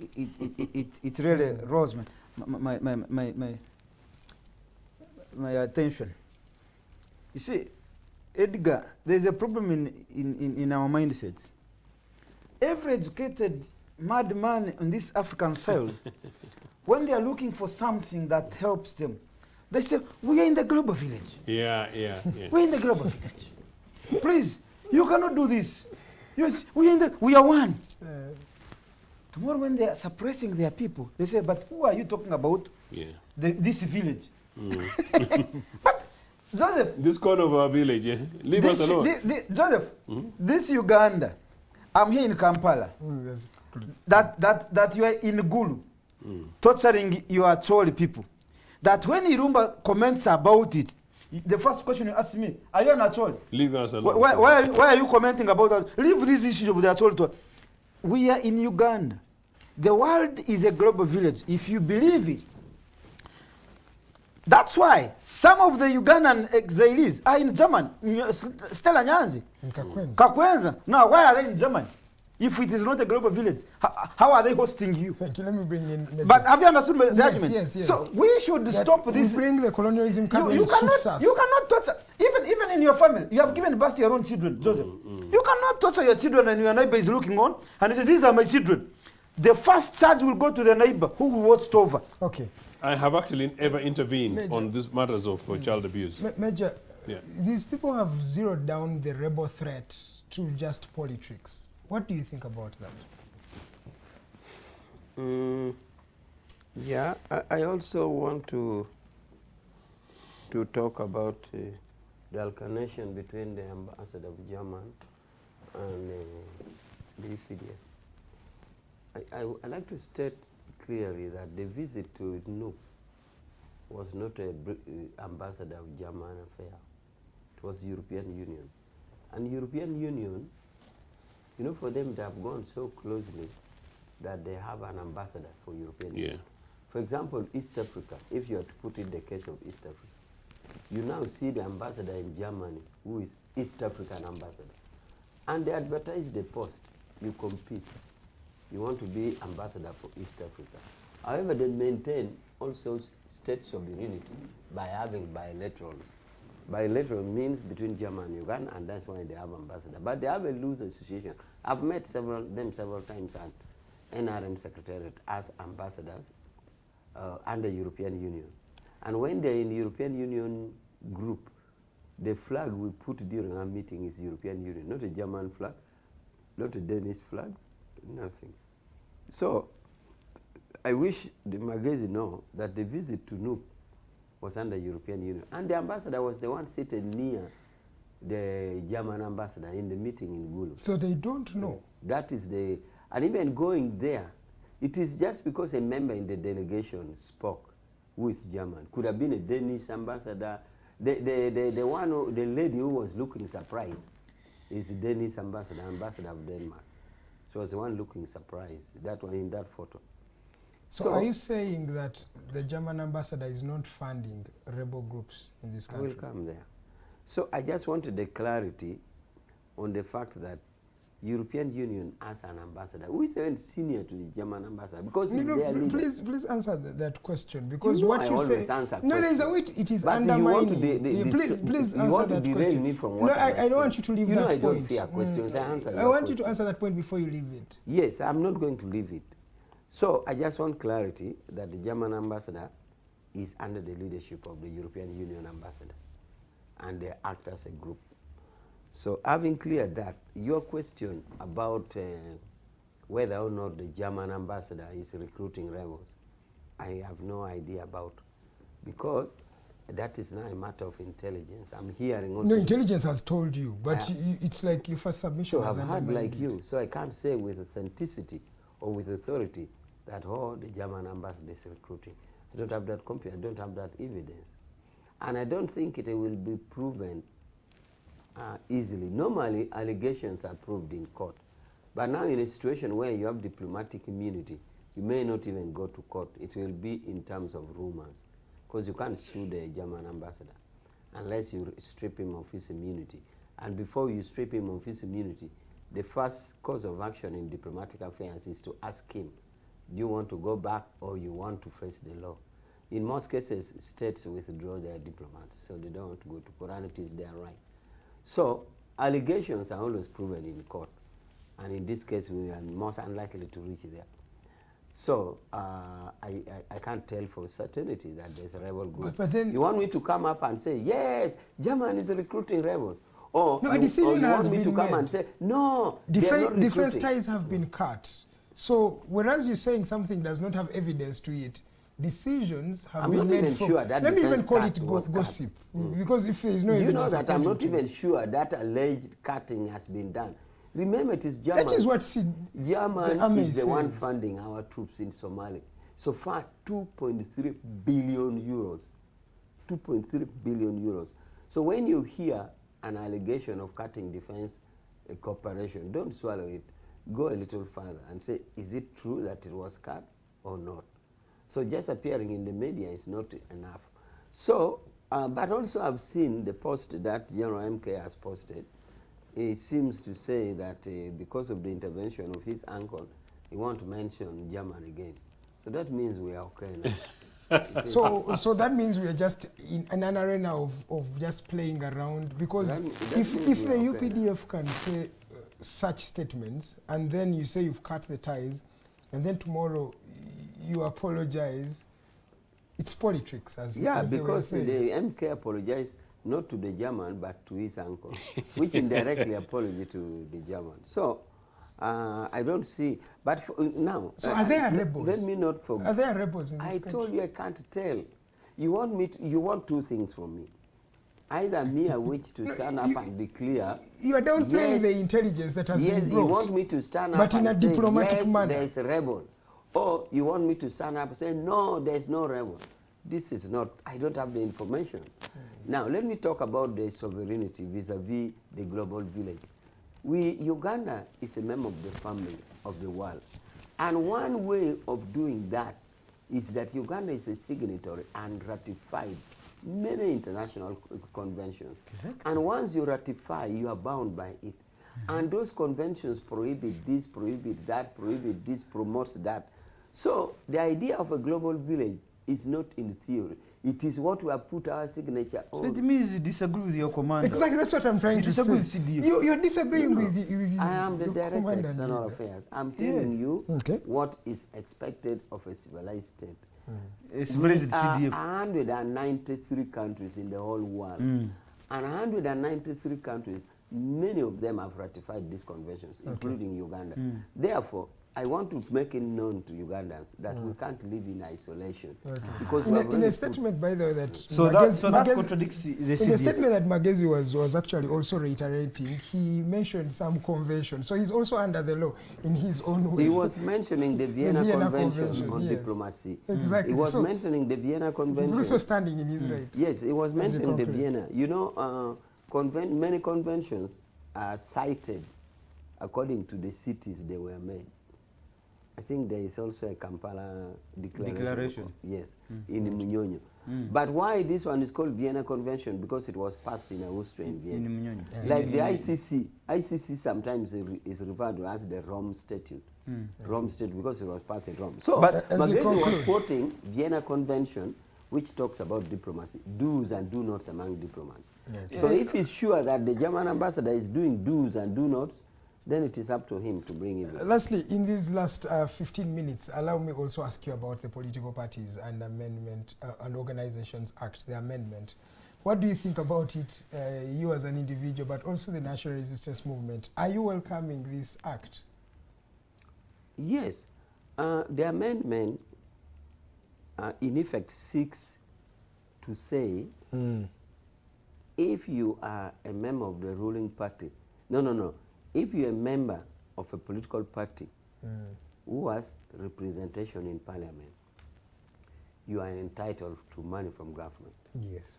it really rose my attention. You see, Edgar, there's a problem in our mindsets. Every educated madman on these African soils, when they are looking for something that helps them, they say, we are in the global village. yeah. We're in the global village. Please, you cannot do this. We are one. Tomorrow when they are suppressing their people, they say, but who are you talking about? Yeah. This village. But Joseph, This corner of our village, yeah. Leave us alone. Joseph, this Uganda, I'm here in Kampala, That's good. that you are in Gulu, torturing your Choli people. That when Irumba comments about it, the first question you ask me, are you an Acholi? Leave us alone. Why are you commenting about that? Leave this issue of the Acholi to. We are in Uganda. The world is a global village. If you believe it, that's why some of the Ugandan exiles are in Germany. Stella Nyanzi, In Kakwenzi. Kakwenza. Now, why are they in Germany? If it is not a global village, how are they hosting you? Thank you. Let me bring in Major. But have you understood the Yes, argument? yes, yes. So we should That stop we this. bring the colonialism coming You suits us. cannot torture. Even in your family, you have given birth to your own children, Joseph. You cannot torture your children and your neighbor is looking on and say, these are my children. The first charge will go to the neighbor who watched over. Okay. I have actually ever intervened Major. on these matters of child abuse. Major, Yeah. these people have zeroed down the rebel threat to just politics. What do you think about that? Yeah, I also want to talk about the alternation between the ambassador of German and the UPDF. I like to state clearly that the visit to NUP was not a ambassador of German affair. It was European Union. And European Union You know, for them to have gone so closely that they have an ambassador for European Union. For example, East Africa, if you are to put in the case of East Africa, you now see the ambassador in Germany, who is East African ambassador. And they advertise the post. You compete. You want to be ambassador for East Africa. However, they maintain also state sovereignty by having bilaterals. Bilateral means between Germany and Uganda, and that's why they have ambassador. But they have a loose association. I've met them several times at NRM Secretariat as ambassadors under European Union. And when they're in the European Union group, the flag we put during our meeting is European Union, not a German flag, not a Danish flag, nothing. So I wish the magazine know that the visit to Nuuk was under European Union. And the ambassador was the one seated near the German ambassador in the meeting in Gulu. So they don't know. That is the, and even going there, it is just because a member in the delegation spoke, who is German. Could have been a Danish ambassador. The one, the lady who was looking surprised is the Danish ambassador, ambassador of Denmark. She was the one looking surprised, that one in that photo. So are you saying that the German ambassador is not funding rebel groups in this country? I will come there. So I just wanted the clarity on the fact that European Union as an ambassador, who is even senior to the German ambassador, because he's their leader. Please answer that question, because you know what you say. No, there is a way it is undermining. Please answer that question. Me from no, I don't want you to leave that point. I don't fear questions. I want you to answer that point before you leave it. Yes, I'm not going to leave it. So I just want clarity that the German ambassador is under the leadership of the European Union ambassador, and they act as a group. So having cleared that, your question about whether or not the German ambassador is recruiting rebels, I have no idea about, because that is now a matter of intelligence. I'm hearing also. No, intelligence has told you, but it's like your first submission so has I've heard like it. you, so I can't say with authenticity or with authority that, oh, the German ambassador is recruiting. I don't have that I don't have that evidence. And I don't think it will be proven easily. Normally, allegations are proved in court. But now in a situation where you have diplomatic immunity, you may not even go to court. It will be in terms of rumors, because you can't sue the German ambassador unless you strip him of his immunity. And before you strip him of his immunity, the first course of action in diplomatic affairs is to ask him, do you want to go back or you want to face the law? In most cases, states withdraw their diplomats, so they don't want to go to court, and it is their right. So allegations are always proven in court, and in this case, we are most unlikely to reach there. So I can't tell for certainty that there's a rebel group. But then you want me to come up and say, yes, Germany is recruiting rebels? Or no, a decision has been made. You want me to come and say, no, defense ties have been cut. So whereas you're saying something does not have evidence to it, decisions have been made. Let me even call it gossip. Because if there is no evidence. You know that I'm not even sure that alleged cutting has been done. Remember, it is Germany. That is what Germany is the one funding our troops in Somalia. So far, 2.3 billion euros. 2.3 billion euros. So when you hear an allegation of cutting defense cooperation, don't swallow it. Go a little further and say, is it true that it was cut or not? So just appearing in the media is not enough. So, but also I've seen the post that General MK has posted. He seems to say that because of the intervention of his uncle, he won't mention German again. So that means we are okay now. So that means we are just in an arena of just playing around, because if the UPDF can say such statements, and then you say you've cut the ties, and then tomorrow you apologize, it's politics, as because the MK apologized not to the German but to his uncle, which indirectly apologized to the German. So I don't see, but now. So are there rebels? Let me not forget. Are there rebels in this country? I told you I can't tell. You want two things from me. Either me or Awich to stand up and declare. You are downplaying the intelligence that has been brought. You want me to stand up but in a diplomatic manner. There is a rebel. Or you want me to stand up and say, no, there is no rebel. This is not, I don't have the information. Now, let me talk about the sovereignty vis-a-vis the global village. Uganda is a member of the family of the world. And one way of doing that is that Uganda is a signatory and ratified many international conventions. Exactly. And once you ratify, you are bound by it. And those conventions prohibit this, prohibit that, prohibit this, promotes that. So the idea of a global village is not in theory. It is what we have put our signature on. So it means you disagree with your commander. Exactly, that's what I'm trying You to disagree say. with CDF. You're disagreeing with I am the your director of commander external leader. affairs. I'm telling you Okay. what is expected of a civilized state. It's We very are CDF. 193 countries in the whole world. And 193 countries, many of them have ratified these conventions, including Uganda. Therefore, I want to make it known to Ugandans that we can't live in isolation. Because we have In already a put- statement, by the way, that So that contradicts the in the CDF. statement that Magezi was actually also reiterating, he mentioned some convention. So he's also under the law in his own way. He was mentioning the Vienna, Vienna Convention, Convention, on yes. diplomacy. Exactly. He was So mentioning the Vienna Convention. He's also standing in his right. Yes, he was As you mentioning the conclude. Vienna. You know, many conventions are cited according to the cities they were made. I think there is also a Kampala declaration. Yes, in Munyonyo. But why this one is called Vienna Convention? Because it was passed in Austria in Vienna. Like the ICC sometimes is referred to as the Rome Statute. Rome Statute because it was passed in Rome. So, But as you Magezi was conclude- quoting Vienna Convention, which talks about diplomacy, do's and do nots among diplomats. So if he's sure that the German ambassador is doing do's and do nots, then it is up to him to bring it. Lastly, in these last 15 minutes, allow me also ask you about the Political Parties and Amendment and Organizations Act, the amendment. What do you think about it, you as an individual, but also the National Resistance Movement? Are you welcoming this act? Yes, the amendment in effect seeks to say if you are a member of the ruling party, if you're a member of a political party who has representation in parliament, you are entitled to money from government. Yes.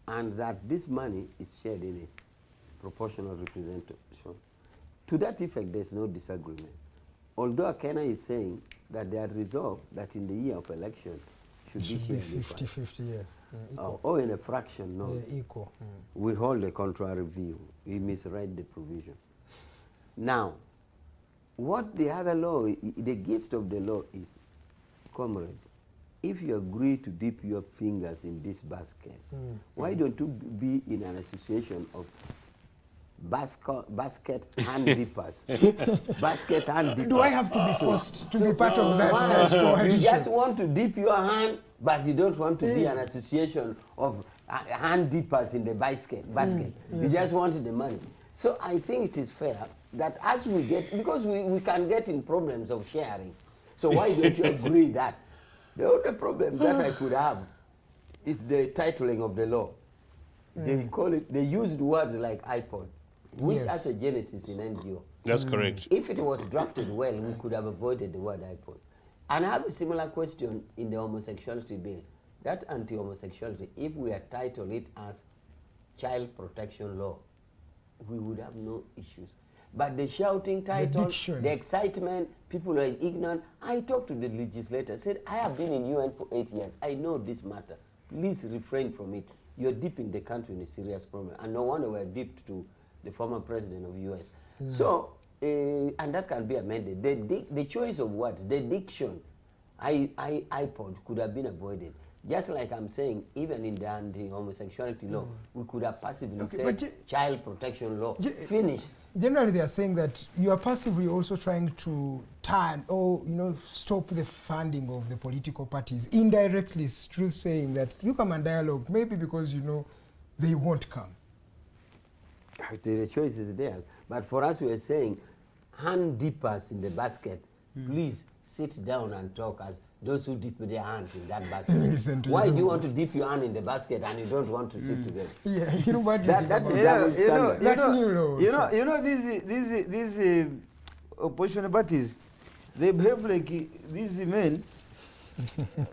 And that this money is shared in a proportional representation. To that effect, there's no disagreement. Although Kenya is saying that they are resolved that in the year of election It should be be shared 50-50, yes. Equal. or in a fraction, no. Equal. We hold a contrary view. We misread the provision. Now, what the other law, the gist of the law is, comrades, if you agree to dip your fingers in this basket, why don't you be in an association of basket hand dippers? Basket hand dippers. Do I have to be forced to be part of that You coalition? just want to dip your hand, but you don't want to be an association of hand dippers in the basket. You just want the money. So I think it is fair that as we get, because we can get in problems of sharing, so why don't you agree that? The only problem that I could have is the titling of the law. They call it, they used words like iPod, which Yes. has a genesis in NGO. That's correct. If it was drafted well, we could have avoided the word iPod. And I have a similar question in the homosexuality bill. That anti-homosexuality, if we had titled it as child protection law, we would have no issues. But the shouting title, diction. the excitement, people are ignorant. I talked to the legislator, said, I have been in UN for 8 years. I know this matter. Please refrain from it. You're dipping the country in a serious problem. And no wonder we're dipped to the former president of US. So, and that can be amended. The choice of words, the diction, iPod could have been avoided. Just like I'm saying, even in the anti-homosexuality law, we could have passively said child protection law. Finished. Generally, they are saying that you are passively also trying to turn or stop the funding of the political parties. Indirectly, through saying that you come and dialogue, maybe because they won't come. The choice is theirs. But for us, we are saying, hand dippers in the basket, please sit down and talk as those who dip their hands in that basket. Why do you want to dip your hand in the basket and you don't want to sit together? Yeah, you know what? That's the double standard. That's new law. These opposition parties, they behave like these men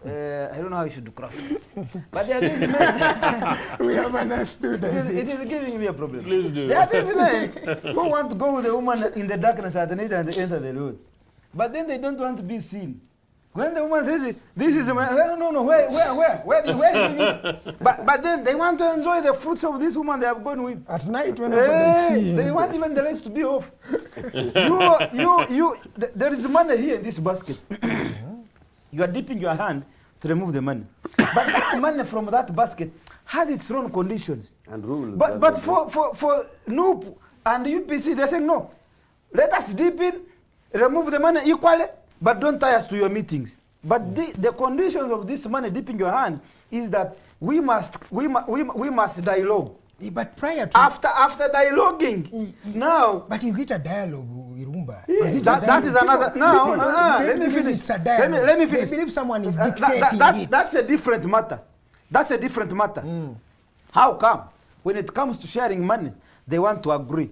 I don't know how you should cross it. But there are these men. We have understood. It is giving me a problem. Please do. There are these men who want to go with the woman in the darkness at night and enter the Lord. But then they don't want to be seen. When the woman says, this is my, no, where do you mean? But then they want to enjoy the fruits of this woman they have gone with. At night when they see They him. want even the lights to be off. There is money here in this basket. You are dipping your hand to remove the money. But that money from that basket has its own conditions. And rules. But for NUP and UPC, they're saying, no, let us dip in, remove the money equally, but don't tie us to your meetings. But the conditions of this money dipping your hand is that we must dialogue. But prior to After dialoguing, now. But is it a dialogue, Irumba? Yeah, Is it that- a that is dialogue? another- People no, don't- no, they let me believe finish. It's a dialogue. Let me finish. They believe someone is That- dictating it. that's a different matter. That's a different matter. How come? When it comes to sharing money, they want to agree.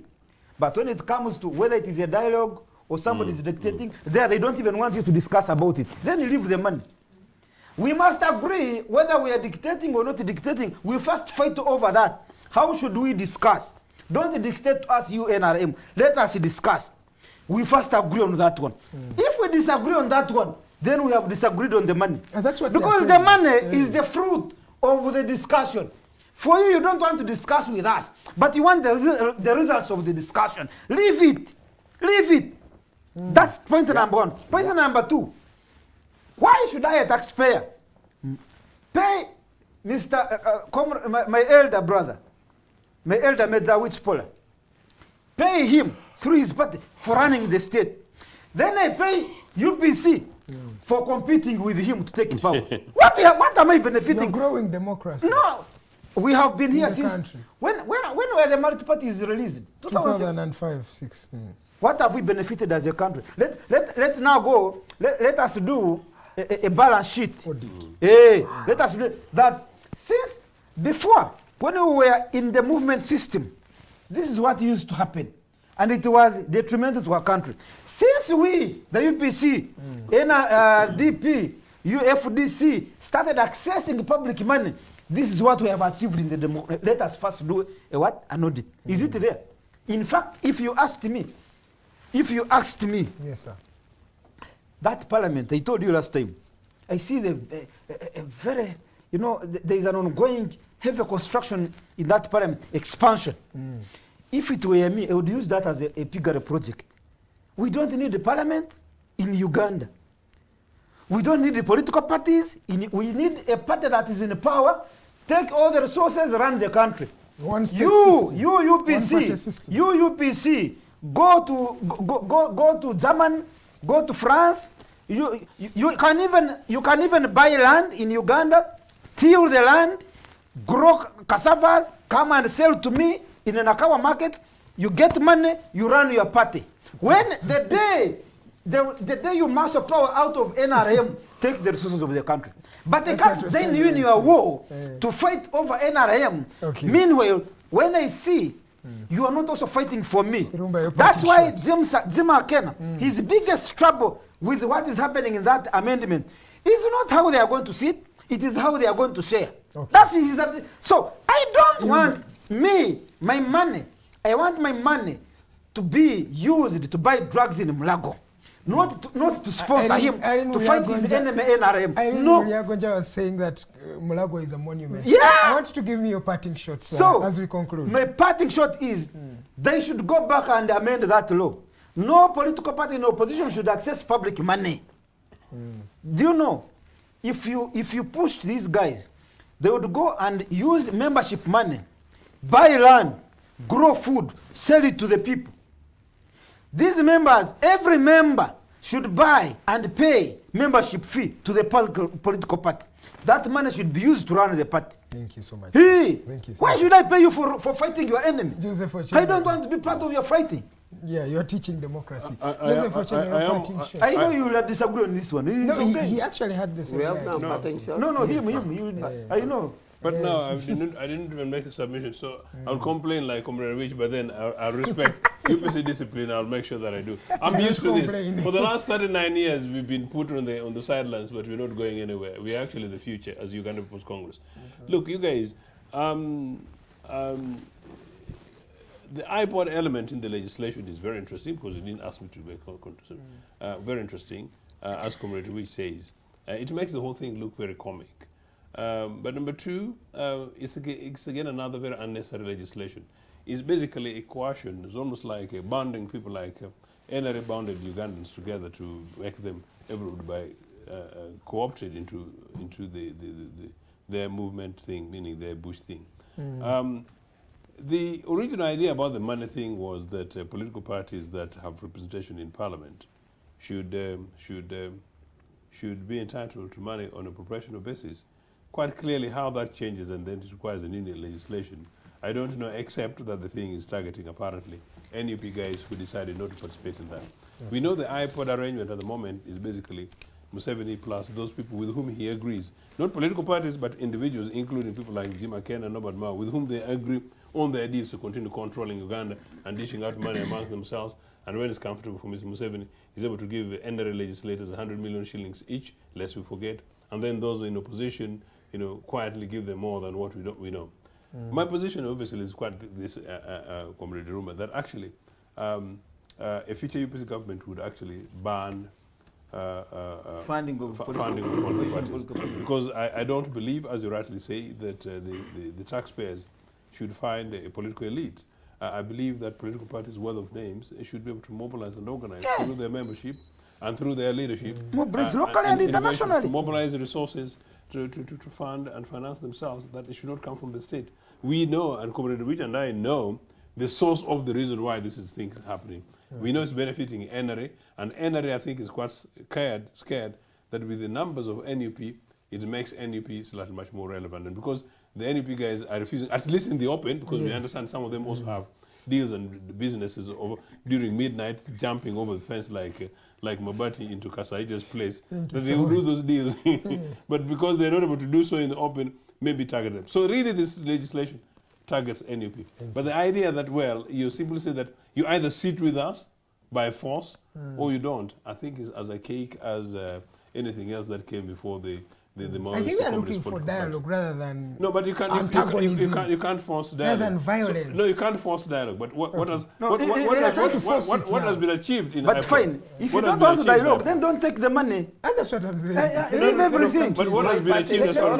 But when it comes to whether it is a dialogue or somebody is dictating, there they don't even want you to discuss about it. Then you leave the money. We must agree whether we are dictating or not dictating. We first fight over that. How should we discuss? Don't dictate to us, you NRM. Let us discuss. We first agree on that one. If we disagree on that one, then we have disagreed on the money. And that's what they're because the saying. money is the fruit of the discussion. For you, you don't want to discuss with us, but you want the results of the discussion. Leave it. Leave it. That's point number one. Point number two. Why should I, a taxpayer, pay my elder brother, my elder mate, Awich Pollar, pay him through his party for running the state? Then I pay UPC for competing with him to take power. What am I benefiting? You're growing democracy. No. We have been here the since country. When were the multi-parties released? 2005, 6. What have we benefited as a country? Let's now go. Let us do a balance sheet. Let us do that. Since before, when we were in the movement system, this is what used to happen, and it was detrimental to our country. Since we, the UPC, NRDP, UFDC, started accessing public money, this is what we have achieved in the democracy. Let us first do a what? An audit. Is it there? In fact, if you asked me, Yes, sir. that parliament, I told you last time, I see a very, there is an ongoing heavy construction in that parliament, expansion. If it were me, I would use that as a bigger project. We don't need the parliament in Uganda. We don't need the political parties. We need a party that is in power, take all the resources, run the country. One state system. You One-party system. UPC, go to Germany, go to France. You can even buy land in Uganda, till the land, grow cassavas, come and sell to me in an Akawa market. You get money, you run your party. When the day you master power out of NRM, take the resources of the country. But they That's can't then interesting, win your yes. war to fight over NRM. Okay. Meanwhile, when I see you are not also fighting for me, Irumba, you're that's party why short. Jim Akena, his biggest trouble with what is happening in that amendment is not how they are going to sit, it is how they are going to share. Okay. That's his. So I don't want my money. I want my money to be used to buy drugs in Mulago. Not to sponsor him to fight his enemy NRM. Irene No. Gonja was saying that Mulago is a monument. Yeah. I want you to give me your parting shot, sir, So, as we conclude. my parting shot is they should go back and amend that law. No political party in opposition should access public money. Do you know, if you push these guys, they would go and use membership money, buy land, grow food, sell it to the people. These members, every member should buy and pay membership fee to the political party. That money should be used to run the party. Thank you so much. Hey, Thank you. why should I pay you for fighting your enemy? Joseph I Ochieno. don't want to be part of your fighting. Yeah, you're teaching democracy. I- Joseph I- Ochieno, I your am- parting shot. I know you will disagree on this one. It's No, okay. he actually had the same We have idea. now parting shot. No, Yes, him. sir. I know. But no, I didn't even make a submission, so I'll complain like Comrade Awich, but then I'll respect UPC discipline. I'll make sure that I do. I'm used to this. For the last 39 years, we've been put on the sidelines, but we're not going anywhere. We're actually the future as Uganda People's Congress. Look, you guys, the iPod element in the legislation is very interesting because you didn't ask me to make a contribution. Very interesting, as Comrade Awich says. It makes the whole thing look very comic. But number two, it's again another very unnecessary legislation. It's basically a coercion. It's almost like bonding people like NRM bonded Ugandans together to make them everybody co-opted into their movement thing, meaning their Bush thing. The original idea about the money thing was that political parties that have representation in parliament should be entitled to money on a proportional basis. Quite clearly how that changes and then it requires an Indian legislation, I don't know, except that the thing is targeting apparently NUP guys who decided not to participate in that. Okay. We know the iPod arrangement at the moment is basically Museveni plus those people with whom he agrees. Not political parties, but individuals, including people like Jim McCain and Norbert Mao, with whom they agree on the ideas to continue controlling Uganda and dishing out money among themselves. And when it's comfortable for Mr. Museveni, he's able to give NRA legislators 100 million shillings each, lest we forget. And then those in opposition, you know, quietly give them more than what we know. My position obviously is quite this, Comrade Irumba, that actually a future UPC government would actually ban funding of political parties. Because I don't believe, as you rightly say, that the taxpayers should find a political elite. I believe that political parties, worth of names, should be able to mobilize and organize through their membership and through their leadership. Mobilize locally and internationally. To mobilize the resources to fund and finance themselves, that it should not come from the state. We know, and Comrade Awich and I know, the source of the reason why this is things happening. We know it's benefiting NRA, and NRA I think is quite scared that with the numbers of NUP, it makes NUP slightly much more relevant. And because the NUP guys are refusing, at least in the open, because we understand some of them also have deals and businesses over during midnight, jumping over the fence like Mabati into Kasaija's place, that they will do those deals. But because they're not able to do so in the open, maybe target them. So really this legislation targets NUP. But the idea that, well, you simply say that you either sit with us by force or you don't, I think is as archaic as anything else that came before the I think they're looking for dialogue rather than no, but you can't force dialogue. Rather than violence. So, no, you can't force dialogue. But what has been achieved in But fine, if you don't want to dialogue, then don't take the money. And that's what I'm saying. Leave everything. But what has been achieved as far as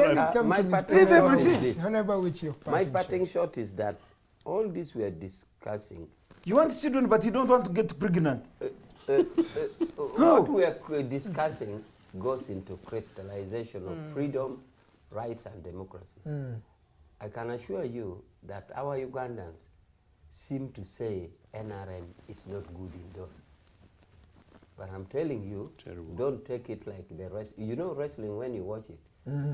leave everything. My parting shot is that all this we are discussing. You want children, but you don't want to get pregnant. What we are discussing goes into crystallization of freedom, rights, and democracy. I can assure you that our Ugandans seem to say NRM is not good in those. But I'm telling you, don't take it like the rest. You know wrestling, when you watch it,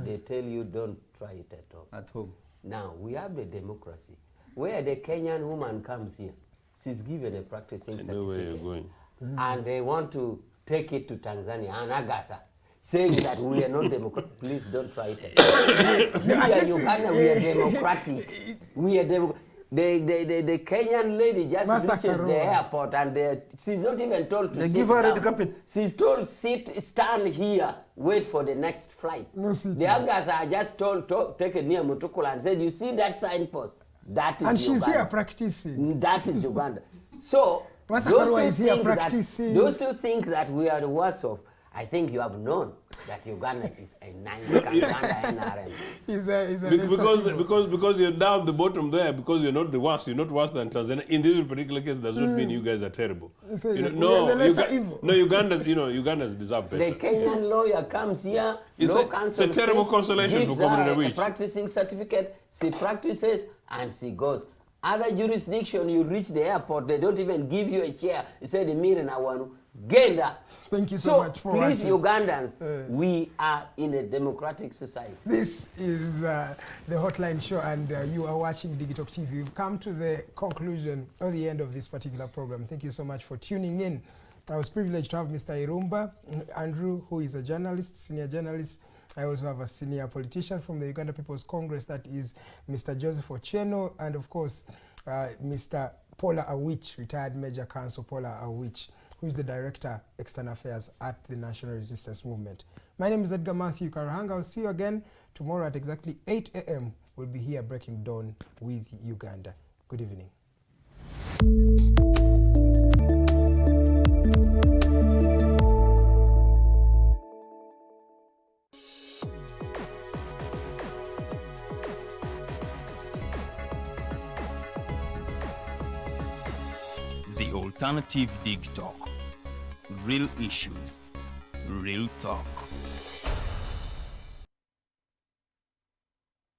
they tell you don't try it at home. At home. Now, we have the democracy, where the Kenyan woman comes here. She's given a practicing certificate. I know where you're going. And they want to take it to Tanzania, and Agatha, saying that we are not democratic. Please don't try it. We are Uganda, we are democratic. We are the Kenyan lady just reaches the airport and she's not even told to sit give her down. red carpet. She's told, stand here, wait for the next flight. The Agatha are just told, take it near Mutukula and said, you see that signpost? That is and Uganda. She's here practicing. That is Uganda. So, those who think that we are the worst of, I think you have known that Uganda is a nice country under NRM. Because you're down the bottom there, because you're not the worst, you're not worse than Tanzania. In this particular case, does not mean you guys are terrible. So Ugandans deserve better. The Kenyan lawyer comes here, it's a terrible consolation for Comrade Awich. A practicing certificate, she practices and she goes. Other jurisdiction, you reach the airport, they don't even give you a chair. They say the mirror na wanu. Genda. Thank you so much for please, watching. Ugandans, we are in a democratic society. This is the Hotline Show, and you are watching Digitalk TV. We've come to the conclusion or the end of this particular program. Thank you so much for tuning in I was privileged to have Mr. Irumba, Andrew, who is a journalist, senior journalist. I also have a senior politician from the Uganda People's Congress, that is Mr. Joseph Ochieno, and of course, Mr. Pollar Awich, retired Major Counsel Pollar Awich, who is the Director, External Affairs at the National Resistance Movement. My name is Edgar Matthew Karuhanga. I'll see you again tomorrow at exactly 8 a.m. We'll be here breaking dawn with Uganda. Good evening. The Alternative Dig Talk. Real issues, real talk.